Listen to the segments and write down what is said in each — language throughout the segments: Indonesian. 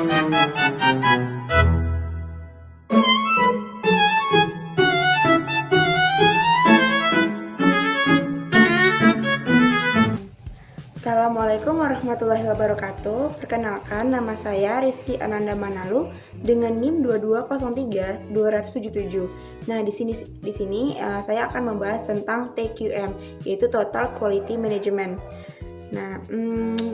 Assalamualaikum warahmatullahi wabarakatuh. Perkenalkan, nama saya Rizky Ananda Manalu dengan NIM 2203-277. Nah, di sini saya akan membahas tentang TQM, yaitu Total Quality Management. Nah,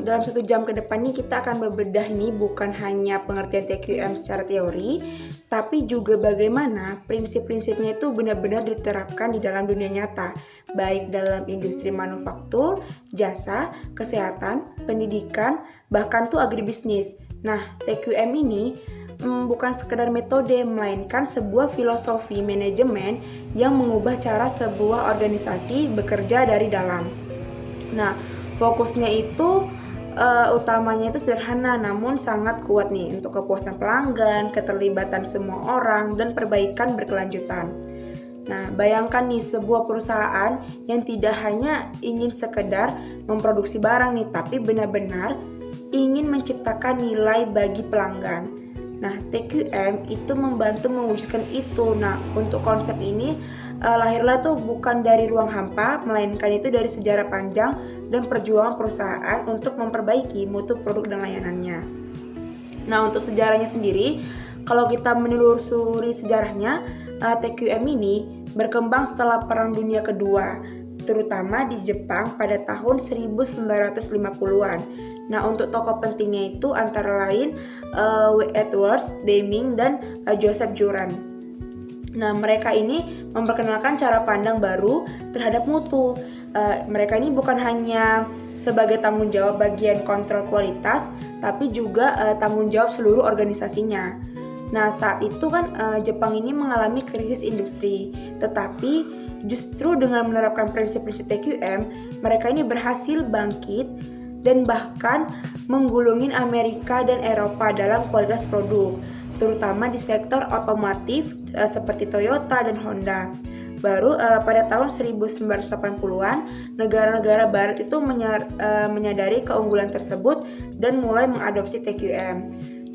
dalam 1 jam ke depan nih kita akan bebedah nih bukan hanya pengertian TQM secara teori, tapi juga bagaimana prinsip-prinsipnya itu benar-benar diterapkan di dalam dunia nyata, baik dalam industri manufaktur, jasa, kesehatan, pendidikan, bahkan tuh agribisnis. Nah, TQM ini bukan sekedar metode, melainkan sebuah filosofi manajemen yang mengubah cara sebuah organisasi bekerja dari dalam. Nah, fokusnya itu utamanya itu sederhana namun sangat kuat nih untuk kepuasan pelanggan, keterlibatan semua orang, dan perbaikan berkelanjutan. Nah, bayangkan nih sebuah perusahaan yang tidak hanya ingin sekedar memproduksi barang nih, tapi benar-benar ingin menciptakan nilai bagi pelanggan. Nah, TQM itu membantu mewujudkan itu. Nah, untuk konsep ini lahirlah tuh bukan dari ruang hampa, melainkan itu dari sejarah panjang dan perjuangan perusahaan untuk memperbaiki mutu produk dan layanannya. Nah, untuk sejarahnya sendiri, kalau kita menelusuri sejarahnya, TQM ini berkembang setelah Perang Dunia Kedua, terutama di Jepang pada tahun 1950-an. Nah, untuk tokoh pentingnya itu antara lain Edwards Deming dan Joseph Juran. Nah, mereka ini memperkenalkan cara pandang baru terhadap mutu. Mereka ini bukan hanya sebagai tanggung jawab bagian kontrol kualitas, tapi juga tanggung jawab seluruh organisasinya. Nah, saat itu kan Jepang ini mengalami krisis industri, tetapi justru dengan menerapkan prinsip-prinsip TQM, mereka ini berhasil bangkit dan bahkan menggulungin Amerika dan Eropa dalam kualitas produk, terutama di sektor otomotif seperti Toyota dan Honda. Baru pada tahun 1980-an, negara-negara barat itu menyadari keunggulan tersebut dan mulai mengadopsi TQM.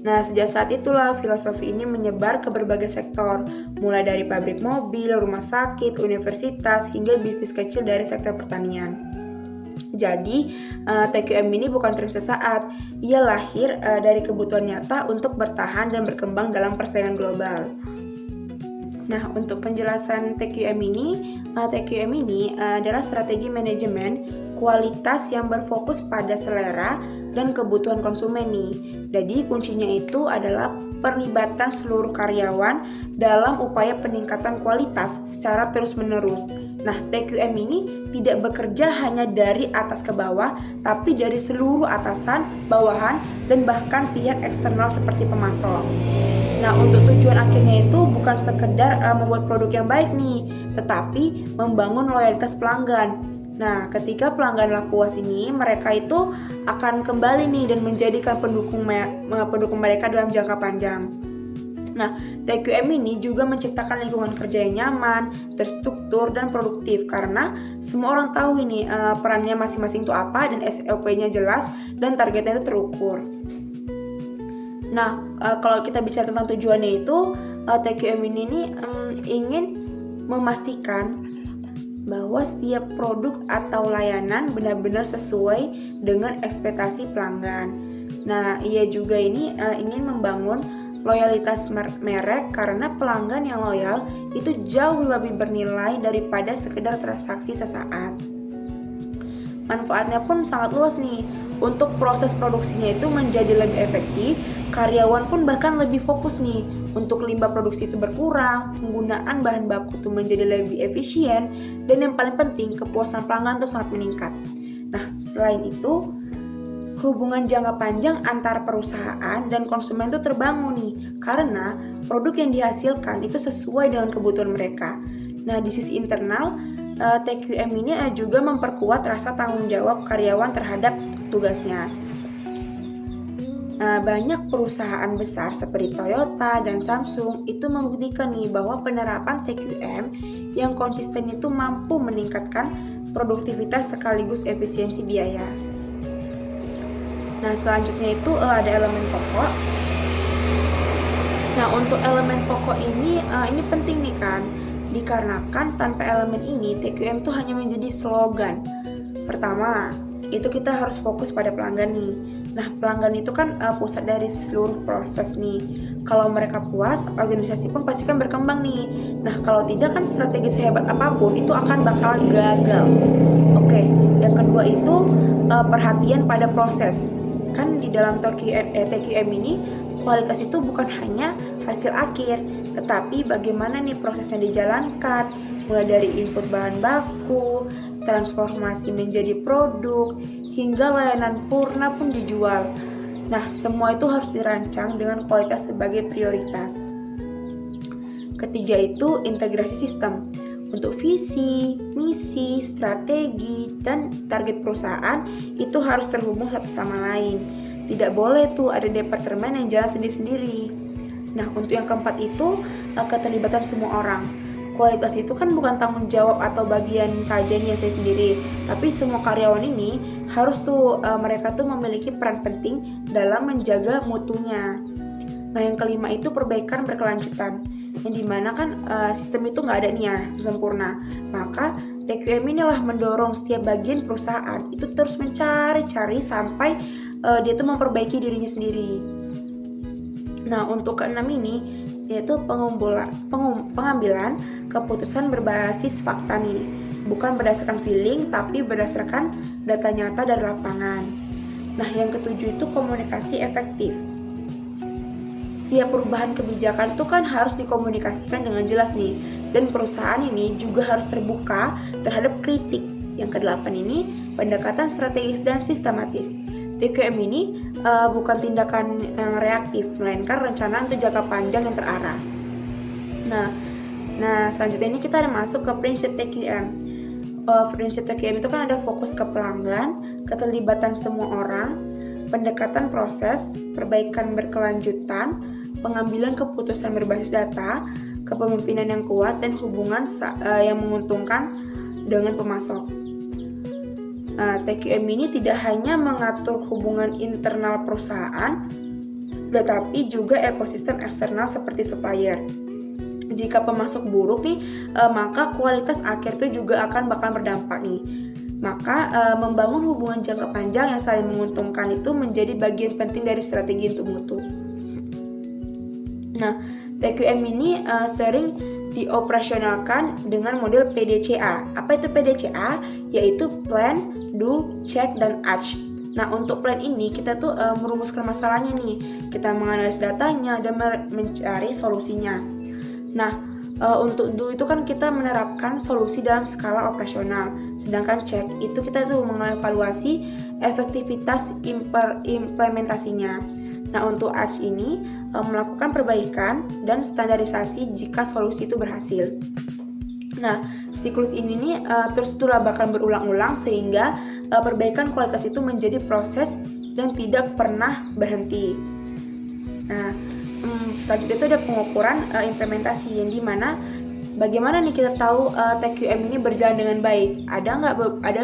Nah, sejak saat itulah filosofi ini menyebar ke berbagai sektor, mulai dari pabrik mobil, rumah sakit, universitas, hingga bisnis kecil dari sektor pertanian. Jadi, TQM ini bukan tren sesaat, ia lahir dari kebutuhan nyata untuk bertahan dan berkembang dalam persaingan global. Nah, untuk penjelasan TQM ini adalah strategi manajemen kualitas yang berfokus pada selera dan kebutuhan konsumen nih. Jadi, kuncinya itu adalah perlibatan seluruh karyawan dalam upaya peningkatan kualitas secara terus-menerus. Nah, TQM ini tidak bekerja hanya dari atas ke bawah, tapi dari seluruh atasan, bawahan, dan bahkan pihak eksternal seperti pemasok. Nah, untuk tujuan akhirnya itu bukan sekedar membuat produk yang baik nih, tetapi membangun loyalitas pelanggan. Nah, ketika pelangganlah puas ini, mereka itu akan kembali nih dan menjadikan pendukung mereka dalam jangka panjang. Nah, TQM ini juga menciptakan lingkungan kerja yang nyaman, terstruktur, dan produktif karena semua orang tahu ini perannya masing-masing itu apa dan SOP-nya jelas dan targetnya itu terukur. Nah, kalau kita bicara tentang tujuannya itu, TQM ini ingin memastikan bahwa setiap produk atau layanan benar-benar sesuai dengan ekspektasi pelanggan. Nah, ia juga ini ingin membangun loyalitas merek karena pelanggan yang loyal itu jauh lebih bernilai daripada sekedar transaksi sesaat. Manfaatnya pun sangat luas nih. Untuk proses produksinya itu menjadi lebih efektif, karyawan pun bahkan lebih fokus nih. Untuk limbah produksi itu berkurang, penggunaan bahan baku itu menjadi lebih efisien, dan yang paling penting kepuasan pelanggan itu sangat meningkat. Nah, selain itu, hubungan jangka panjang antara perusahaan dan konsumen itu terbangun nih, karena produk yang dihasilkan itu sesuai dengan kebutuhan mereka. Nah, di sisi internal, TQM ini juga memperkuat rasa tanggung jawab karyawan terhadap tugasnya. Banyak perusahaan besar seperti Toyota dan Samsung itu membuktikan nih bahwa penerapan TQM yang konsisten itu mampu meningkatkan produktivitas sekaligus efisiensi biaya. Nah, selanjutnya itu ada elemen pokok Nah, untuk elemen pokok ini penting nih kan, dikarenakan tanpa elemen ini TQM tuh hanya menjadi slogan. Pertama, itu kita harus fokus pada pelanggan nih. Nah, pelanggan itu kan pusat dari seluruh proses nih. Kalau mereka puas, organisasi pun pasti kan berkembang nih. Nah, kalau tidak kan strategi sehebat apapun itu akan bakalan gagal. Oke, yang kedua itu perhatian pada proses. Kan di dalam TQM ini kualitas itu bukan hanya hasil akhir, tetapi bagaimana nih prosesnya dijalankan, mulai dari input bahan baku, transformasi menjadi produk, hingga layanan purna pun dijual. Nah, semua itu harus dirancang dengan kualitas sebagai prioritas. Ketiga itu integrasi sistem. Untuk visi, misi, strategi, dan target perusahaan itu harus terhubung satu sama lain. Tidak boleh tuh ada departemen yang jalan sendiri-sendiri. Nah, untuk yang keempat itu keterlibatan semua orang. Kualitas itu kan bukan tanggung jawab atau bagian saja nih saya sendiri, tapi semua karyawan ini harus tuh mereka tuh memiliki peran penting dalam menjaga mutunya. Nah, yang kelima itu perbaikan berkelanjutan, yang dimana kan sistem itu nggak ada nih ya sempurna. Maka TQM inilah mendorong setiap bagian perusahaan itu terus mencari-cari sampai dia tuh memperbaiki dirinya sendiri. Nah, untuk keenam ini yaitu pengambilan keputusan berbasis fakta nih, bukan berdasarkan feeling tapi berdasarkan data nyata dari lapangan. Nah, yang ketujuh itu komunikasi efektif. Setiap perubahan kebijakan itu kan harus dikomunikasikan dengan jelas nih, dan perusahaan ini juga harus terbuka terhadap kritik. Yang kedelapan ini pendekatan strategis dan sistematis. TQM ini bukan tindakan yang reaktif, melainkan rencana untuk jangka panjang yang terarah. Nah, selanjutnya ini kita ada masuk ke prinsip TQM. Prinsip TQM itu kan ada fokus ke pelanggan, keterlibatan semua orang, pendekatan proses, perbaikan berkelanjutan, pengambilan keputusan berbasis data, kepemimpinan yang kuat, dan hubungan yang menguntungkan dengan pemasok. TQM ini tidak hanya mengatur hubungan internal perusahaan, tetapi juga ekosistem eksternal seperti supplier. Jika pemasok buruk nih, maka kualitas akhir itu juga bakal berdampak nih. Maka membangun hubungan jangka panjang yang saling menguntungkan itu menjadi bagian penting dari strategi untuk mutu. Nah, TQM ini sering dioperasionalkan dengan model PDCA. Apa itu PDCA? Yaitu Plan, Do, Check, dan Act. Nah, untuk plan ini kita tuh merumuskan masalahnya nih. Kita menganalisis datanya dan mencari solusinya. Nah, untuk Do itu kan kita menerapkan solusi dalam skala operasional. Sedangkan Check itu kita tuh mengevaluasi efektivitas implementasinya. Nah, untuk Act ini melakukan perbaikan dan standarisasi jika solusi itu berhasil. Nah, siklus ini nih terus bakal berulang-ulang sehingga perbaikan kualitas itu menjadi proses dan tidak pernah berhenti. Nah, selanjutnya itu ada pengukuran implementasi, yang dimana bagaimana nih kita tahu TQM ini berjalan dengan baik? Ada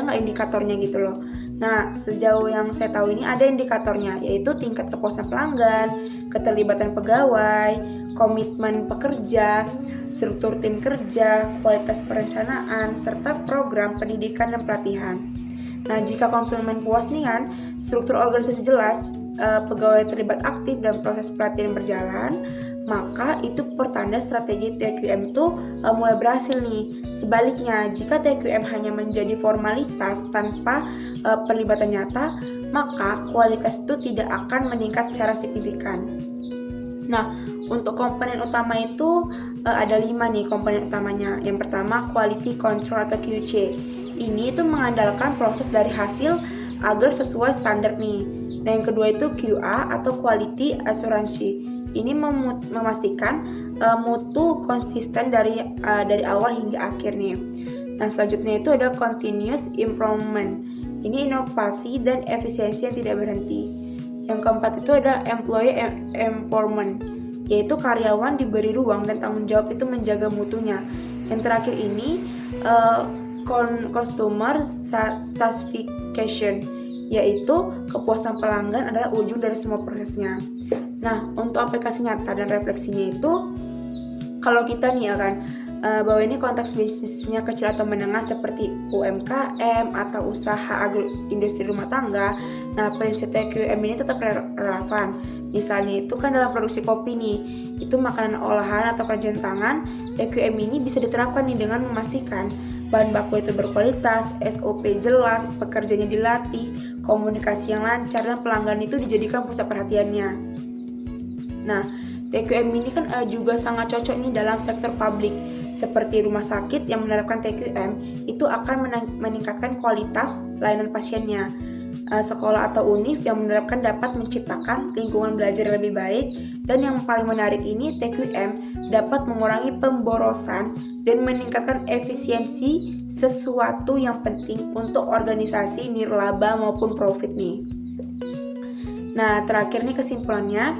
nggak indikatornya gitu loh? Nah, sejauh yang saya tahu ini ada indikatornya, yaitu tingkat kepuasan pelanggan, keterlibatan pegawai, komitmen pekerja, struktur tim kerja, kualitas perencanaan, serta program pendidikan dan pelatihan. Nah, jika konsumen puas nih kan, struktur organisasi jelas, pegawai terlibat aktif dan proses pelatihan berjalan, maka itu pertanda strategi TQM itu mulai berhasil nih. Sebaliknya, jika TQM hanya menjadi formalitas tanpa perlibatan nyata, maka kualitas itu tidak akan meningkat secara signifikan. Nah, untuk komponen utama itu ada 5 nih komponen utamanya. Yang pertama, quality control atau QC. Ini itu mengandalkan proses dari hasil agar sesuai standar nih. Nah, yang kedua itu QA atau quality assurance. Ini memastikan mutu konsisten dari awal hingga akhir nih. Nah, selanjutnya itu ada continuous improvement. Ini inovasi dan efisiensi yang tidak berhenti. Yang keempat itu ada employee empowerment, yaitu karyawan diberi ruang dan tanggung jawab itu menjaga mutunya. Yang terakhir ini customer satisfaction, yaitu kepuasan pelanggan adalah ujung dari semua prosesnya. Nah, untuk aplikasi nyata dan refleksinya itu, kalau kita nih akan bahwa ini konteks bisnisnya kecil atau menengah seperti UMKM atau usaha industri rumah tangga. Nah, prinsip TQM ini tetap relevan. Misalnya itu kan dalam produksi kopi nih, itu makanan olahan atau kerjaan tangan, TQM ini bisa diterapkan nih dengan memastikan bahan baku itu berkualitas, SOP jelas, pekerjanya dilatih, komunikasi yang lancar, dan pelanggan itu dijadikan pusat perhatiannya. Nah, TQM ini kan juga sangat cocok nih dalam sektor publik, seperti rumah sakit yang menerapkan TQM itu akan meningkatkan kualitas layanan pasiennya. Sekolah atau univ yang menerapkan dapat menciptakan lingkungan belajar lebih baik, dan yang paling menarik ini TQM dapat mengurangi pemborosan dan meningkatkan efisiensi sesuatu yang penting untuk organisasi nirlaba maupun profit nih. Nah, terakhir nih kesimpulannya,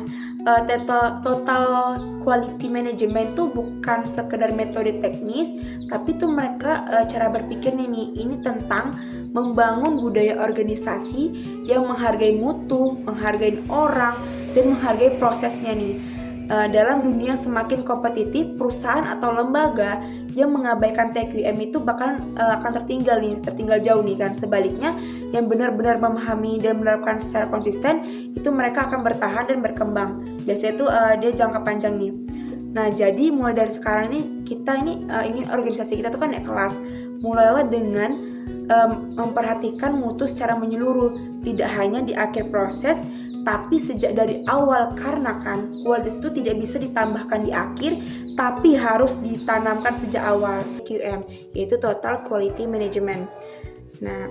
total quality management itu bukan sekedar metode teknis, tapi itu mereka cara berpikirnya nih, ini tentang membangun budaya organisasi yang menghargai mutu, menghargai orang, dan menghargai prosesnya nih. Dalam dunia yang semakin kompetitif, perusahaan atau lembaga yang mengabaikan TQM itu akan tertinggal jauh nih kan. Sebaliknya, yang benar-benar memahami dan menerapkan secara konsisten, itu mereka akan bertahan dan berkembang. Biasanya itu dia jangka panjang nih. Nah, jadi mulai dari sekarang nih kita ini ingin organisasi kita tuh kan naik kelas. Mulailah dengan memperhatikan mutu secara menyeluruh, tidak hanya di akhir proses, tapi sejak dari awal, karena kan kualitas itu tidak bisa ditambahkan di akhir, tapi harus ditanamkan sejak awal. QM yaitu Total Quality Management. Nah,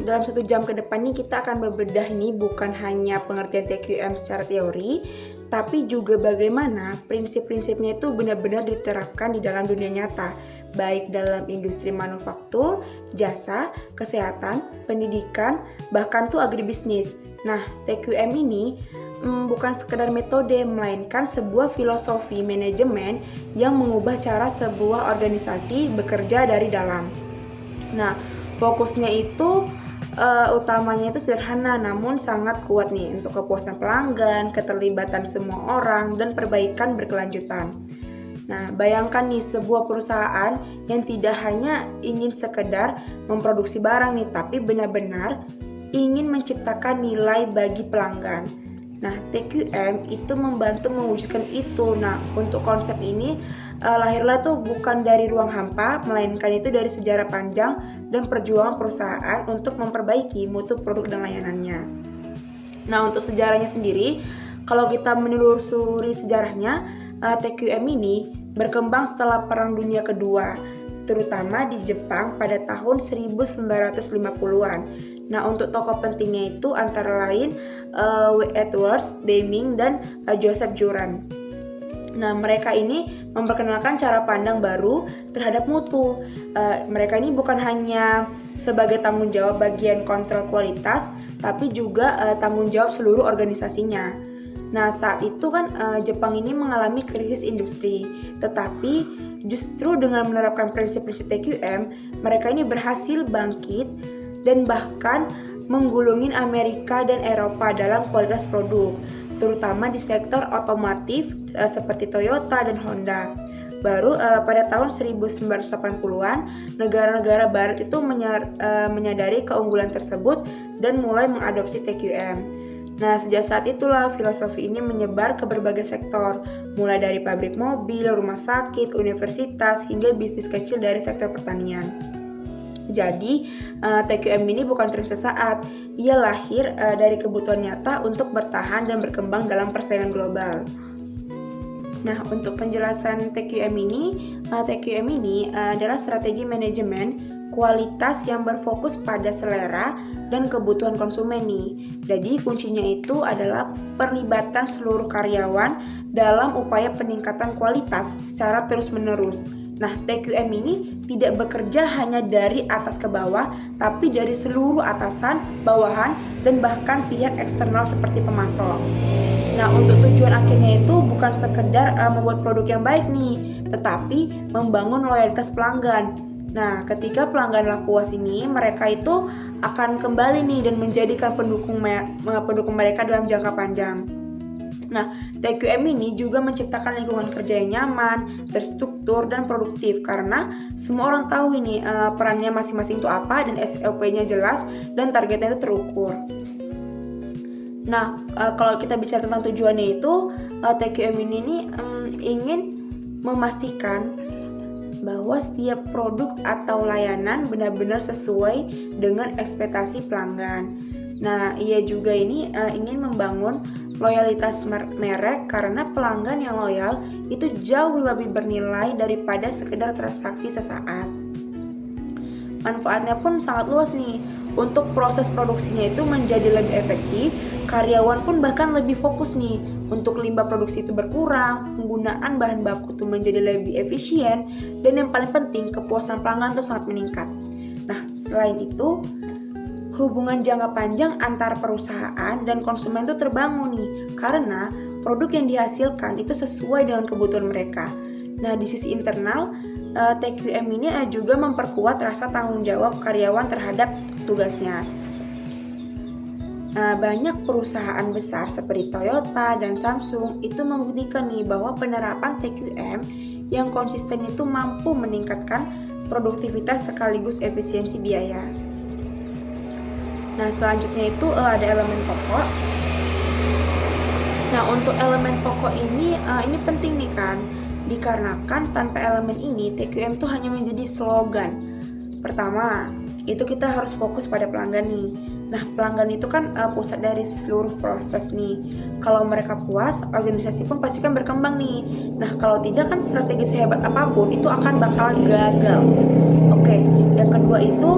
dalam 1 jam ke depan nih kita akan bebedah nih bukan hanya pengertian TQM secara teori, tapi juga bagaimana prinsip-prinsipnya itu benar-benar diterapkan di dalam dunia nyata, baik dalam industri manufaktur, jasa, kesehatan, pendidikan, bahkan tuh agribisnis. Nah, TQM ini bukan sekedar metode, melainkan sebuah filosofi manajemen yang mengubah cara sebuah organisasi bekerja dari dalam. Nah, fokusnya itu utamanya itu sederhana namun sangat kuat nih untuk kepuasan pelanggan, keterlibatan semua orang, dan perbaikan berkelanjutan. Nah, bayangkan nih sebuah perusahaan yang tidak hanya ingin sekedar memproduksi barang nih, tapi benar-benar ingin menciptakan nilai bagi pelanggan. Nah, TQM itu membantu mewujudkan itu. Nah, untuk konsep ini lahirlah tuh bukan dari ruang hampa, melainkan itu dari sejarah panjang dan perjuangan perusahaan untuk memperbaiki mutu produk dan layanannya. Nah, untuk sejarahnya sendiri, kalau kita menelusuri sejarahnya, TQM ini berkembang setelah Perang Dunia Kedua, terutama di Jepang pada tahun 1950-an. Nah, untuk tokoh pentingnya itu antara lain W. Edwards Deming dan Joseph Juran. Nah, mereka ini memperkenalkan cara pandang baru terhadap mutu. Mereka ini bukan hanya sebagai tanggung jawab bagian kontrol kualitas, tapi juga tanggung jawab seluruh organisasinya. Nah, saat itu kan Jepang ini mengalami krisis industri, tetapi justru dengan menerapkan prinsip-prinsip TQM, mereka ini berhasil bangkit dan bahkan menggulungin Amerika dan Eropa dalam kualitas produk, terutama di sektor otomotif seperti Toyota dan Honda. Baru pada tahun 1980-an, negara-negara barat itu menyadari keunggulan tersebut dan mulai mengadopsi TQM. Nah, sejak saat itulah filosofi ini menyebar ke berbagai sektor, mulai dari pabrik mobil, rumah sakit, universitas, hingga bisnis kecil dari sektor pertanian. Jadi, TQM ini bukan tren sesaat, ia lahir dari kebutuhan nyata untuk bertahan dan berkembang dalam persaingan global. Nah, untuk penjelasan TQM ini adalah strategi manajemen kualitas yang berfokus pada selera dan kebutuhan konsumen nih. Jadi kuncinya itu adalah perlibatan seluruh karyawan dalam upaya peningkatan kualitas secara terus-menerus. Nah, TQM ini tidak bekerja hanya dari atas ke bawah, tapi dari seluruh atasan, bawahan, dan bahkan pihak eksternal seperti pemasok. Nah, untuk tujuan akhirnya itu bukan sekedar membuat produk yang baik nih, tetapi membangun loyalitas pelanggan. Nah, ketika pelangganlah puas ini, mereka itu akan kembali nih dan menjadikan pendukung mereka dalam jangka panjang. Nah, TQM ini juga menciptakan lingkungan kerja yang nyaman, terstruktur, dan produktif karena semua orang tahu ini perannya masing-masing itu apa dan SOP-nya jelas dan targetnya itu terukur. Nah, kalau kita bicara tentang tujuannya itu, TQM ini ingin memastikan bahwa setiap produk atau layanan benar-benar sesuai dengan ekspektasi pelanggan. Nah, ia juga ini ingin membangun loyalitas merek karena pelanggan yang loyal itu jauh lebih bernilai daripada sekedar transaksi sesaat. Manfaatnya pun sangat luas nih. Untuk proses produksinya itu menjadi lebih efektif, karyawan pun bahkan lebih fokus nih. Untuk limbah produksi itu berkurang, penggunaan bahan baku itu menjadi lebih efisien, dan yang paling penting kepuasan pelanggan itu sangat meningkat. Nah, selain itu, hubungan jangka panjang antar perusahaan dan konsumen itu terbangun nih, karena produk yang dihasilkan itu sesuai dengan kebutuhan mereka. Nah, di sisi internal, TQM ini juga memperkuat rasa tanggung jawab karyawan terhadap tugasnya. Banyak perusahaan besar seperti Toyota dan Samsung itu membuktikan nih bahwa penerapan TQM yang konsisten itu mampu meningkatkan produktivitas sekaligus efisiensi biaya. Nah, selanjutnya itu ada elemen pokok. Nah, untuk elemen pokok ini penting nih kan, dikarenakan tanpa elemen ini TQM itu hanya menjadi slogan. Pertama, itu kita harus fokus pada pelanggan nih. Nah, pelanggan itu kan pusat dari seluruh proses nih. Kalau mereka puas, organisasi pun pasti kan berkembang nih. Nah, kalau tidak kan strategi sehebat apapun itu akan bakalan gagal. Oke, yang kedua itu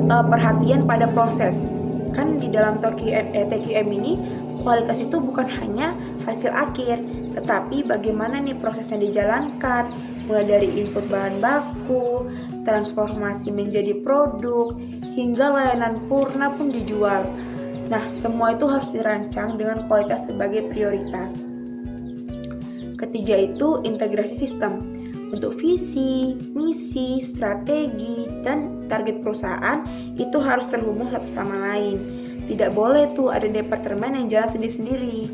perhatian pada proses. Kan di dalam TQM ini kualitas itu bukan hanya hasil akhir, tetapi bagaimana nih prosesnya dijalankan, mulai dari input bahan baku, transformasi menjadi produk, hingga layanan purna pun dijual. Nah, semua itu harus dirancang dengan kualitas sebagai prioritas. Ketiga itu integrasi sistem. Untuk visi, misi, strategi, dan target perusahaan itu harus terhubung satu sama lain. Tidak boleh tuh ada departemen yang jalan sendiri-sendiri.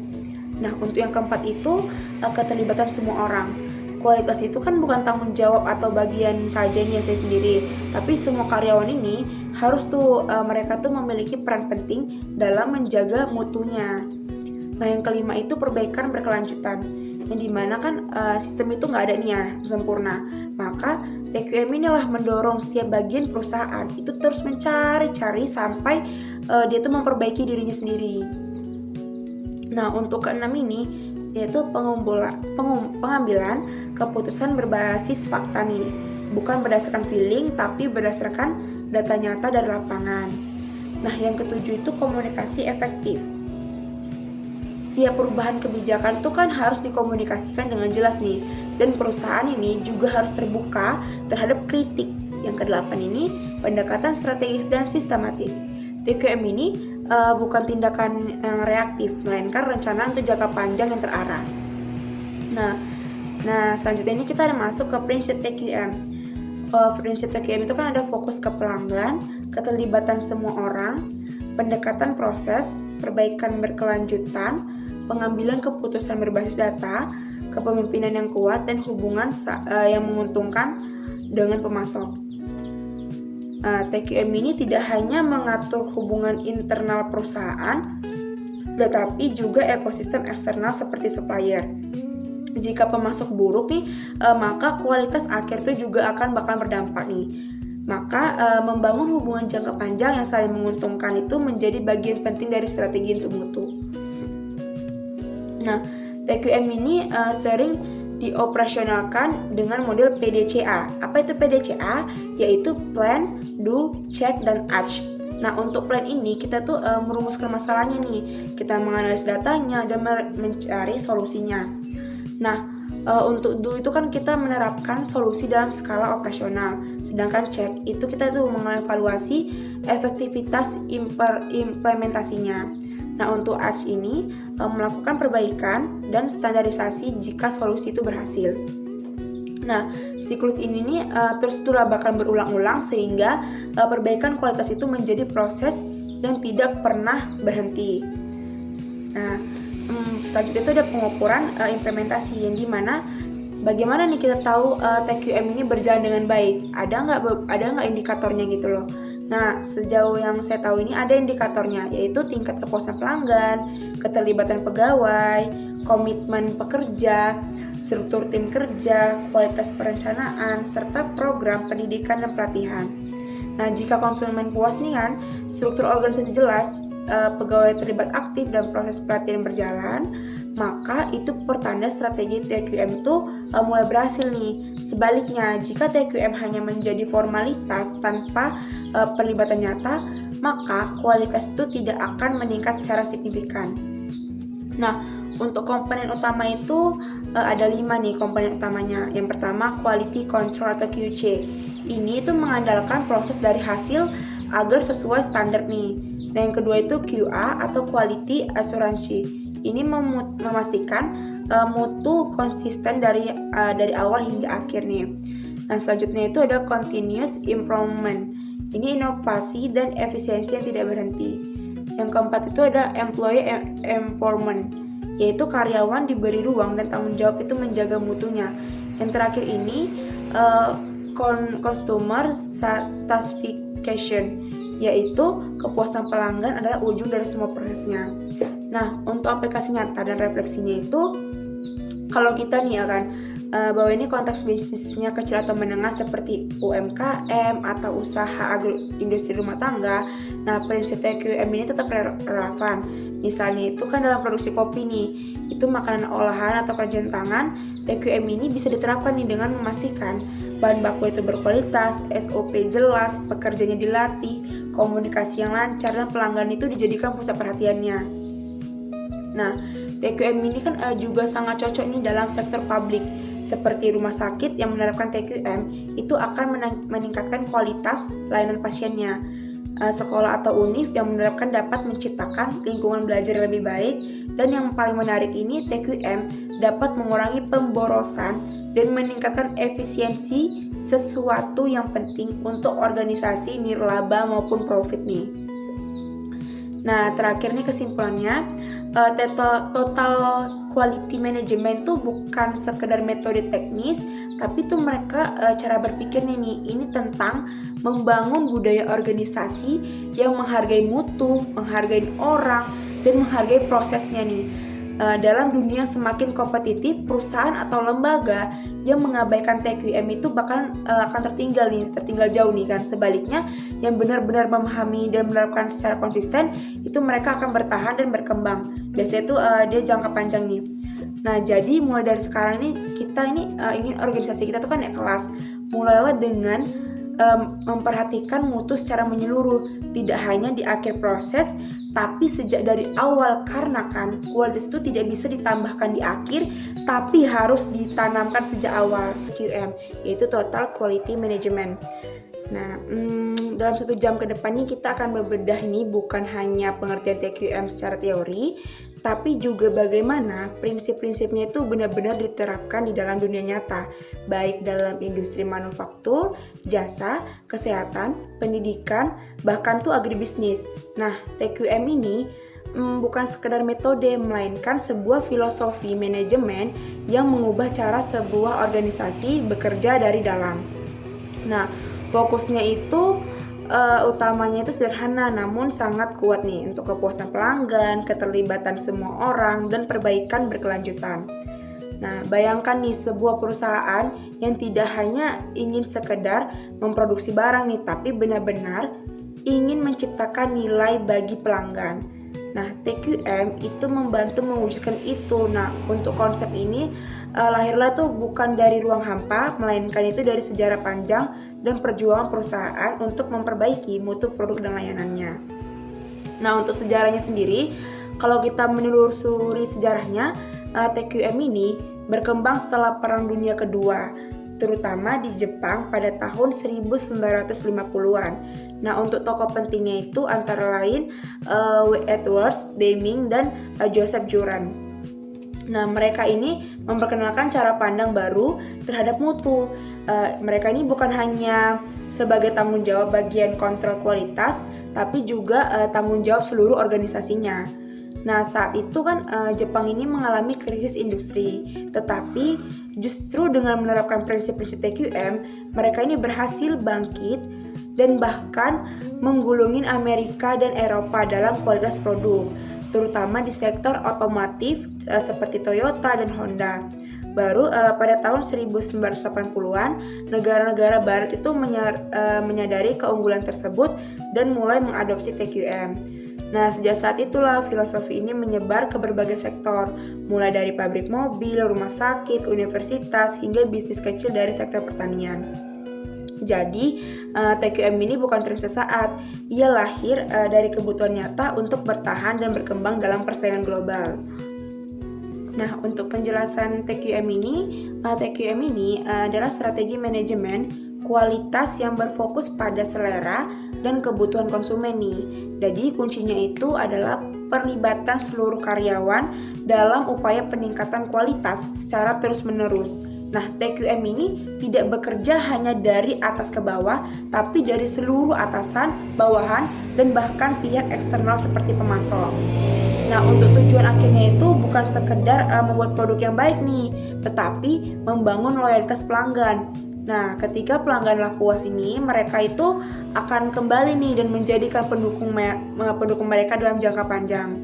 Nah, untuk yang keempat itu keterlibatan semua orang. Kualitas itu kan bukan tanggung jawab atau bagian saja nih saya sendiri, tapi semua karyawan ini harus tuh mereka tuh memiliki peran penting dalam menjaga mutunya. Nah, yang kelima itu perbaikan berkelanjutan, yang dimana kan sistem itu nggak ada nih ya sempurna. Maka TQM inilah mendorong setiap bagian perusahaan itu terus mencari-cari sampai dia tuh memperbaiki dirinya sendiri. Nah, untuk keenam ini yaitu pengambilan keputusan berbasis fakta nih, bukan berdasarkan feeling tapi berdasarkan data nyata dari lapangan. Nah, yang ketujuh itu komunikasi efektif. Setiap perubahan kebijakan itu kan harus dikomunikasikan dengan jelas nih, dan perusahaan ini juga harus terbuka terhadap kritik. Yang kedelapan ini pendekatan strategis dan sistematis. TQM ini bukan tindakan yang reaktif, melainkan rencana untuk jangka panjang yang terarah. Nah, selanjutnya ini kita ada masuk ke prinsip TQM. Prinsip TQM itu kan ada fokus ke pelanggan, keterlibatan semua orang, pendekatan proses, perbaikan berkelanjutan, pengambilan keputusan berbasis data, kepemimpinan yang kuat, dan hubungan yang menguntungkan dengan pemasok. TQM ini tidak hanya mengatur hubungan internal perusahaan, tetapi juga ekosistem eksternal seperti supplier. Jika pemasok buruk nih, maka kualitas akhir itu juga bakal berdampak nih. Maka membangun hubungan jangka panjang yang saling menguntungkan itu menjadi bagian penting dari strategi untuk mutu. Nah, TQM ini sering dioperasionalkan dengan model PDCA. Apa itu PDCA? Yaitu Plan, Do, Check, dan Act. Nah, untuk plan ini kita tuh merumuskan masalahnya nih. Kita menganalisis datanya dan mencari solusinya. Nah, untuk Do itu kan kita menerapkan solusi dalam skala operasional. Sedangkan Check itu kita tuh mengevaluasi efektivitas implementasinya. Nah, untuk Act ini melakukan perbaikan dan standarisasi jika solusi itu berhasil. Nah, siklus ini nih terus bakal berulang-ulang sehingga perbaikan kualitas itu menjadi proses yang tidak pernah berhenti. Nah, selanjutnya itu ada pengukuran implementasi yang dimana bagaimana nih kita tahu TQM ini berjalan dengan baik? Ada nggak indikatornya gitu loh? Nah, sejauh yang saya tahu ini ada indikatornya, yaitu tingkat kepuasan pelanggan, keterlibatan pegawai, komitmen pekerja, struktur tim kerja, kualitas perencanaan, serta program pendidikan dan pelatihan. Nah, jika konsumen puas nih kan, struktur organisasi jelas, pegawai terlibat aktif dan proses pelatihan berjalan, maka itu pertanda strategi TQM itu mulai berhasil nih. Sebaliknya, jika TQM hanya menjadi formalitas tanpa perlibatan nyata, maka kualitas itu tidak akan meningkat secara signifikan. Nah, untuk komponen utama itu ada 5 nih komponen utamanya. Yang pertama, quality control atau QC. Ini itu mengandalkan proses dari hasil agar sesuai standar nih. Dan yang kedua itu QA atau quality assurance. Ini memastikan mutu konsisten dari awal hingga akhir nih. Nah, selanjutnya itu ada continuous improvement. Ini inovasi dan efisiensi yang tidak berhenti. Yang keempat itu ada employee empowerment, yaitu karyawan diberi ruang dan tanggung jawab itu menjaga mutunya. Yang terakhir ini customer satisfaction, yaitu kepuasan pelanggan adalah ujung dari semua prosesnya. Nah, untuk aplikasi nyata dan refleksinya itu, kalau kita nih ya kan, bahwa ini konteks bisnisnya kecil atau menengah seperti UMKM atau usaha industri rumah tangga, nah prinsip TQM ini tetap relevan. Misalnya itu kan dalam produksi kopi nih, itu makanan olahan atau kerajinan tangan, TQM ini bisa diterapkan nih dengan memastikan bahan baku itu berkualitas, SOP jelas, pekerjanya dilatih, komunikasi yang lancar, dan pelanggan itu dijadikan pusat perhatiannya. Nah, TQM ini kan juga sangat cocok nih dalam sektor publik, seperti rumah sakit yang menerapkan TQM itu akan meningkatkan kualitas layanan pasiennya. Sekolah atau univ yang menerapkan dapat menciptakan lingkungan belajar yang lebih baik, dan yang paling menarik ini TQM dapat mengurangi pemborosan dan meningkatkan efisiensi sesuatu yang penting untuk organisasi nirlaba maupun profit nih. Nah, terakhir nih kesimpulannya, total quality management itu bukan sekedar metode teknis, tapi itu mereka cara berpikirnya nih, ini tentang membangun budaya organisasi yang menghargai mutu, menghargai orang, dan menghargai prosesnya nih. Dalam dunia yang semakin kompetitif, perusahaan atau lembaga yang mengabaikan TQM itu akan tertinggal jauh nih kan. Sebaliknya, yang benar-benar memahami dan menerapkan secara konsisten, itu mereka akan bertahan dan berkembang. Biasanya itu dia jangka panjang nih. Nah, jadi mulai dari sekarang nih, kita ini ingin organisasi kita tuh kan naik kelas. Mulailah dengan memperhatikan mutu secara menyeluruh, tidak hanya di akhir proses, tapi sejak dari awal, karena kan kualitas itu tidak bisa ditambahkan di akhir, tapi harus ditanamkan sejak awal. QM, yaitu Total Quality Management. Nah, dalam 1 jam ke depan nih kita akan bebedah nih bukan hanya pengertian TQM secara teori, tapi juga bagaimana prinsip-prinsipnya itu benar-benar diterapkan di dalam dunia nyata, baik dalam industri manufaktur, jasa, kesehatan, pendidikan, bahkan tuh agribisnis. Nah, TQM ini bukan sekedar metode, melainkan sebuah filosofi manajemen yang mengubah cara sebuah organisasi bekerja dari dalam. Nah, fokusnya itu utamanya itu sederhana namun sangat kuat nih untuk kepuasan pelanggan, keterlibatan semua orang, dan perbaikan berkelanjutan. Nah, bayangkan nih sebuah perusahaan yang tidak hanya ingin sekedar memproduksi barang nih, tapi benar-benar ingin menciptakan nilai bagi pelanggan. Nah, TQM itu membantu mewujudkan itu. Nah, untuk konsep ini lahirlah tuh bukan dari ruang hampa, melainkan itu dari sejarah panjang dan perjuangan perusahaan untuk memperbaiki mutu produk dan layanannya. Nah, untuk sejarahnya sendiri, kalau kita menelusuri sejarahnya, TQM ini berkembang setelah Perang Dunia Kedua, terutama di Jepang pada tahun 1950-an. Nah, untuk tokoh pentingnya itu antara lain W. Edwards Deming dan Joseph Juran. Nah, mereka ini memperkenalkan cara pandang baru terhadap mutu. Mereka ini bukan hanya sebagai tanggung jawab bagian kontrol kualitas, tapi juga tanggung jawab seluruh organisasinya. Nah, saat itu kan Jepang ini mengalami krisis industri, tetapi justru dengan menerapkan prinsip-prinsip TQM, mereka ini berhasil bangkit dan bahkan menggulungin Amerika dan Eropa dalam kualitas produk, terutama di sektor otomotif seperti Toyota dan Honda. Baru pada tahun 1980-an, negara-negara barat itu menyadari keunggulan tersebut dan mulai mengadopsi TQM. Nah, sejak saat itulah filosofi ini menyebar ke berbagai sektor, mulai dari pabrik mobil, rumah sakit, universitas, hingga bisnis kecil dari sektor pertanian. Jadi, TQM ini bukan tren sesaat, ia lahir dari kebutuhan nyata untuk bertahan dan berkembang dalam persaingan global. Nah, untuk penjelasan TQM ini adalah strategi manajemen kualitas yang berfokus pada selera dan kebutuhan konsumen nih. Jadi kuncinya itu adalah perlibatan seluruh karyawan dalam upaya peningkatan kualitas secara terus-menerus. Nah, TQM ini tidak bekerja hanya dari atas ke bawah, tapi dari seluruh atasan, bawahan, dan bahkan pihak eksternal seperti pemasok. Nah, untuk tujuan akhirnya itu bukan sekedar membuat produk yang baik nih, tetapi membangun loyalitas pelanggan. Nah, ketika pelangganlah puas ini, mereka itu akan kembali nih dan menjadikan pendukung mereka dalam jangka panjang.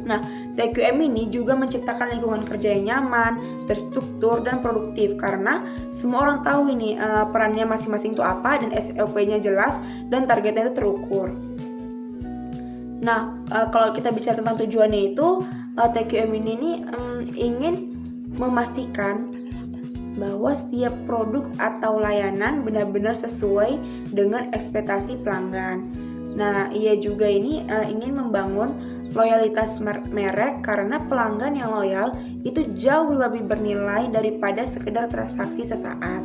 Nah, TQM ini juga menciptakan lingkungan kerja yang nyaman, terstruktur, dan produktif karena semua orang tahu ini perannya masing-masing itu apa dan SOP-nya jelas dan targetnya itu terukur. Nah, kalau kita bicara tentang tujuannya itu, TQM ini ingin memastikan bahwa setiap produk atau layanan benar-benar sesuai dengan ekspektasi pelanggan. Nah, ia juga ini ingin membangun loyalitas merek karena pelanggan yang loyal itu jauh lebih bernilai daripada sekedar transaksi sesaat.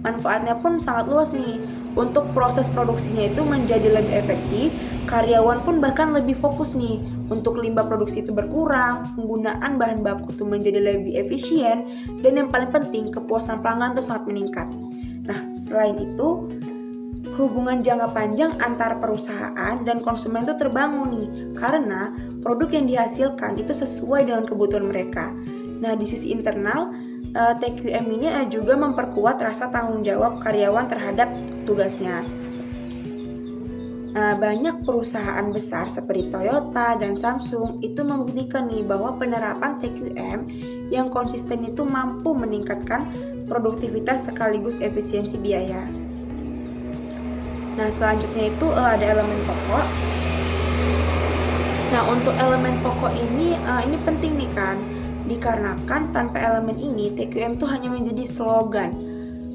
Manfaatnya pun sangat luas nih. Untuk proses produksinya itu menjadi lebih efektif, karyawan pun bahkan lebih fokus nih. Untuk limbah produksi itu berkurang, penggunaan bahan baku itu menjadi lebih efisien, dan yang paling penting kepuasan pelanggan itu sangat meningkat. Nah, selain itu, hubungan jangka panjang antara perusahaan dan konsumen itu terbangun nih, karena produk yang dihasilkan itu sesuai dengan kebutuhan mereka. Nah, di sisi internal, TQM ini juga memperkuat rasa tanggung jawab karyawan terhadap tugasnya. Banyak perusahaan besar seperti Toyota dan Samsung itu membuktikan nih bahwa penerapan TQM yang konsisten itu mampu meningkatkan produktivitas sekaligus efisiensi biaya. Nah, selanjutnya itu ada elemen pokok. Nah, untuk elemen pokok ini penting nih kan, dikarenakan tanpa elemen ini TQM tuh hanya menjadi slogan.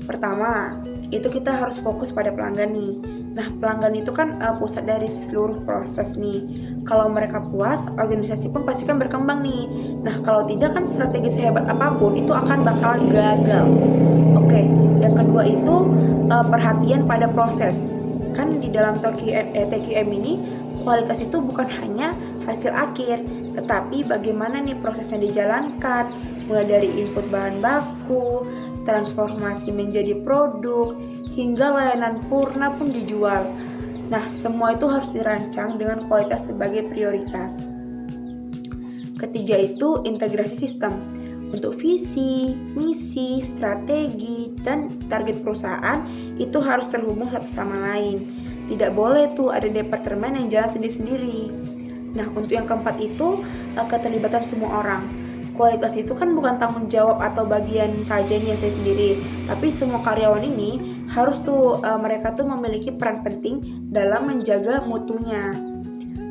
Pertama, itu kita harus fokus pada pelanggan nih. Nah, pelanggan itu kan pusat dari seluruh proses nih. Kalau mereka puas, organisasi pun pasti kan berkembang nih. Nah, kalau tidak kan strategi sehebat apapun itu akan bakalan gagal. Oke, yang kedua itu perhatian pada proses. Kan di dalam TQM ini kualitas itu bukan hanya hasil akhir, tetapi bagaimana nih prosesnya dijalankan, mulai dari input bahan baku, transformasi menjadi produk, hingga layanan purna pun dijual. Nah, semua itu harus dirancang dengan kualitas sebagai prioritas. Ketiga itu integrasi sistem. Untuk visi, misi, strategi, dan target perusahaan itu harus terhubung satu sama lain. Tidak boleh tuh ada departemen yang jalan sendiri-sendiri. Nah, untuk yang keempat itu keterlibatan semua orang. Kualitas itu kan bukan tanggung jawab atau bagian saja nih saya sendiri, tapi semua karyawan ini harus tuh mereka tuh memiliki peran penting dalam menjaga mutunya.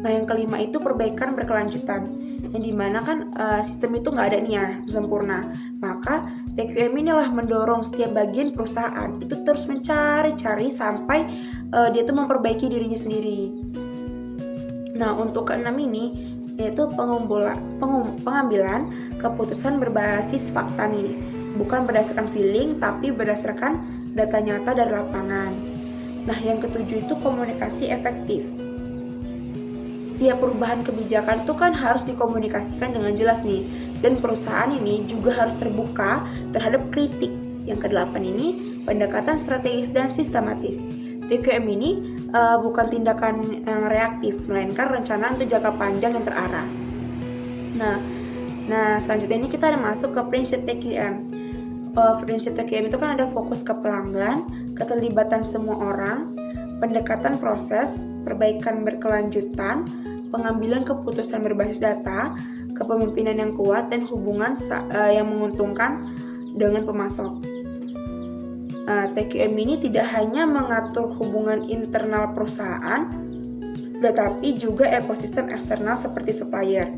Nah, yang kelima itu perbaikan berkelanjutan, yang dimana kan sistem itu nggak ada nih ya sempurna. Maka TQM inilah mendorong setiap bagian perusahaan itu terus mencari-cari sampai dia tuh memperbaiki dirinya sendiri. Nah, untuk keenam ini yaitu pengambilan keputusan berbasis fakta nih, bukan berdasarkan feeling tapi berdasarkan data nyata dari lapangan. Nah, yang ketujuh itu komunikasi efektif. setiap perubahan kebijakan itu kan harus dikomunikasikan dengan jelas nih, dan perusahaan ini juga harus terbuka terhadap kritik. Yang kedelapan ini, pendekatan strategis dan sistematis. TQM ini bukan tindakan yang reaktif, melainkan rencana untuk jangka panjang yang terarah. Nah, selanjutnya ini kita ada masuk ke prinsip TQM. Prinsip TQM itu kan ada fokus ke pelanggan, keterlibatan semua orang, pendekatan proses, perbaikan berkelanjutan, pengambilan keputusan berbasis data, kepemimpinan yang kuat, dan hubungan yang menguntungkan dengan pemasok. TQM ini tidak hanya mengatur hubungan internal perusahaan, tetapi juga ekosistem eksternal seperti supplier.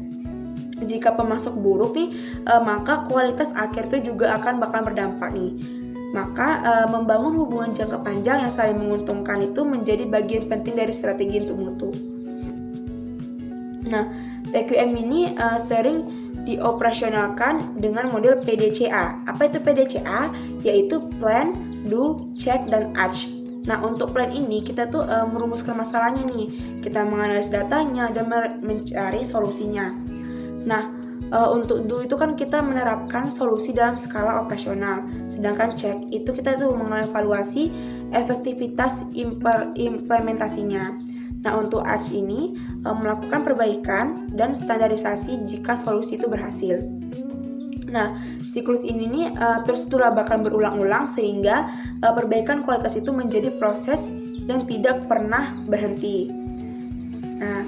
Jika pemasok buruk nih, maka kualitas akhir itu juga bakal berdampak nih. Maka membangun hubungan jangka panjang yang saling menguntungkan itu menjadi bagian penting dari strategi untuk mutu. Nah, TQM ini sering dioperasionalkan dengan model PDCA. Apa itu PDCA? Yaitu Plan, Do, Check, dan Act. Nah, untuk plan ini kita tuh merumuskan masalahnya nih. Kita menganalisis datanya dan mencari solusinya. Nah, untuk Do itu kan kita menerapkan solusi dalam skala operasional. Sedangkan Check itu kita tuh mengevaluasi efektivitas implementasinya. Nah, untuk Act ini melakukan perbaikan dan standarisasi jika solusi itu berhasil. Nah, siklus ini nih terus bakal berulang-ulang sehingga perbaikan kualitas itu menjadi proses yang tidak pernah berhenti. Nah,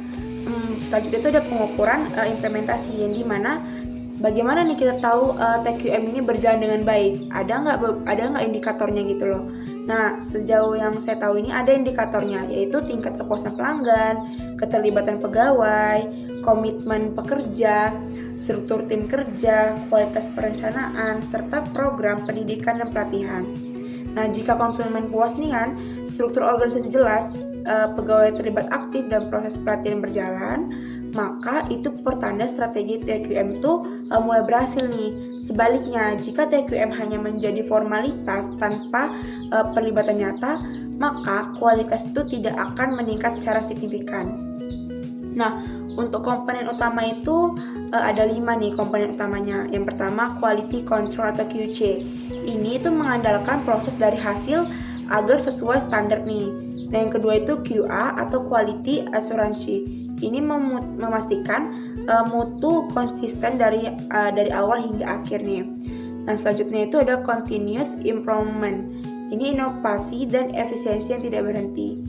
selanjutnya itu ada pengukuran implementasi, yang dimana bagaimana nih kita tahu TQM ini berjalan dengan baik? Ada nggak indikatornya gitu loh? Nah, sejauh yang saya tahu ini ada indikatornya, yaitu tingkat kepuasan pelanggan, keterlibatan pegawai, komitmen pekerja, struktur tim kerja, kualitas perencanaan, serta program pendidikan dan pelatihan. Nah, jika konsumen puas nih kan, struktur organisasi jelas, pegawai terlibat aktif dan proses pelatihan berjalan, maka itu pertanda strategi TQM itu mulai berhasil nih. Sebaliknya, jika TQM hanya menjadi formalitas tanpa perlibatan nyata, maka kualitas itu tidak akan meningkat secara signifikan. Nah, untuk komponen utama itu ada 5 nih komponen utamanya. Yang pertama, quality control atau QC. Ini itu mengandalkan proses dari hasil agar sesuai standar nih. Nah, yang kedua itu QA atau quality assurance. Ini memastikan mutu konsisten dari awal hingga akhir nih. Nah, selanjutnya itu ada continuous improvement. Ini inovasi dan efisiensi yang tidak berhenti.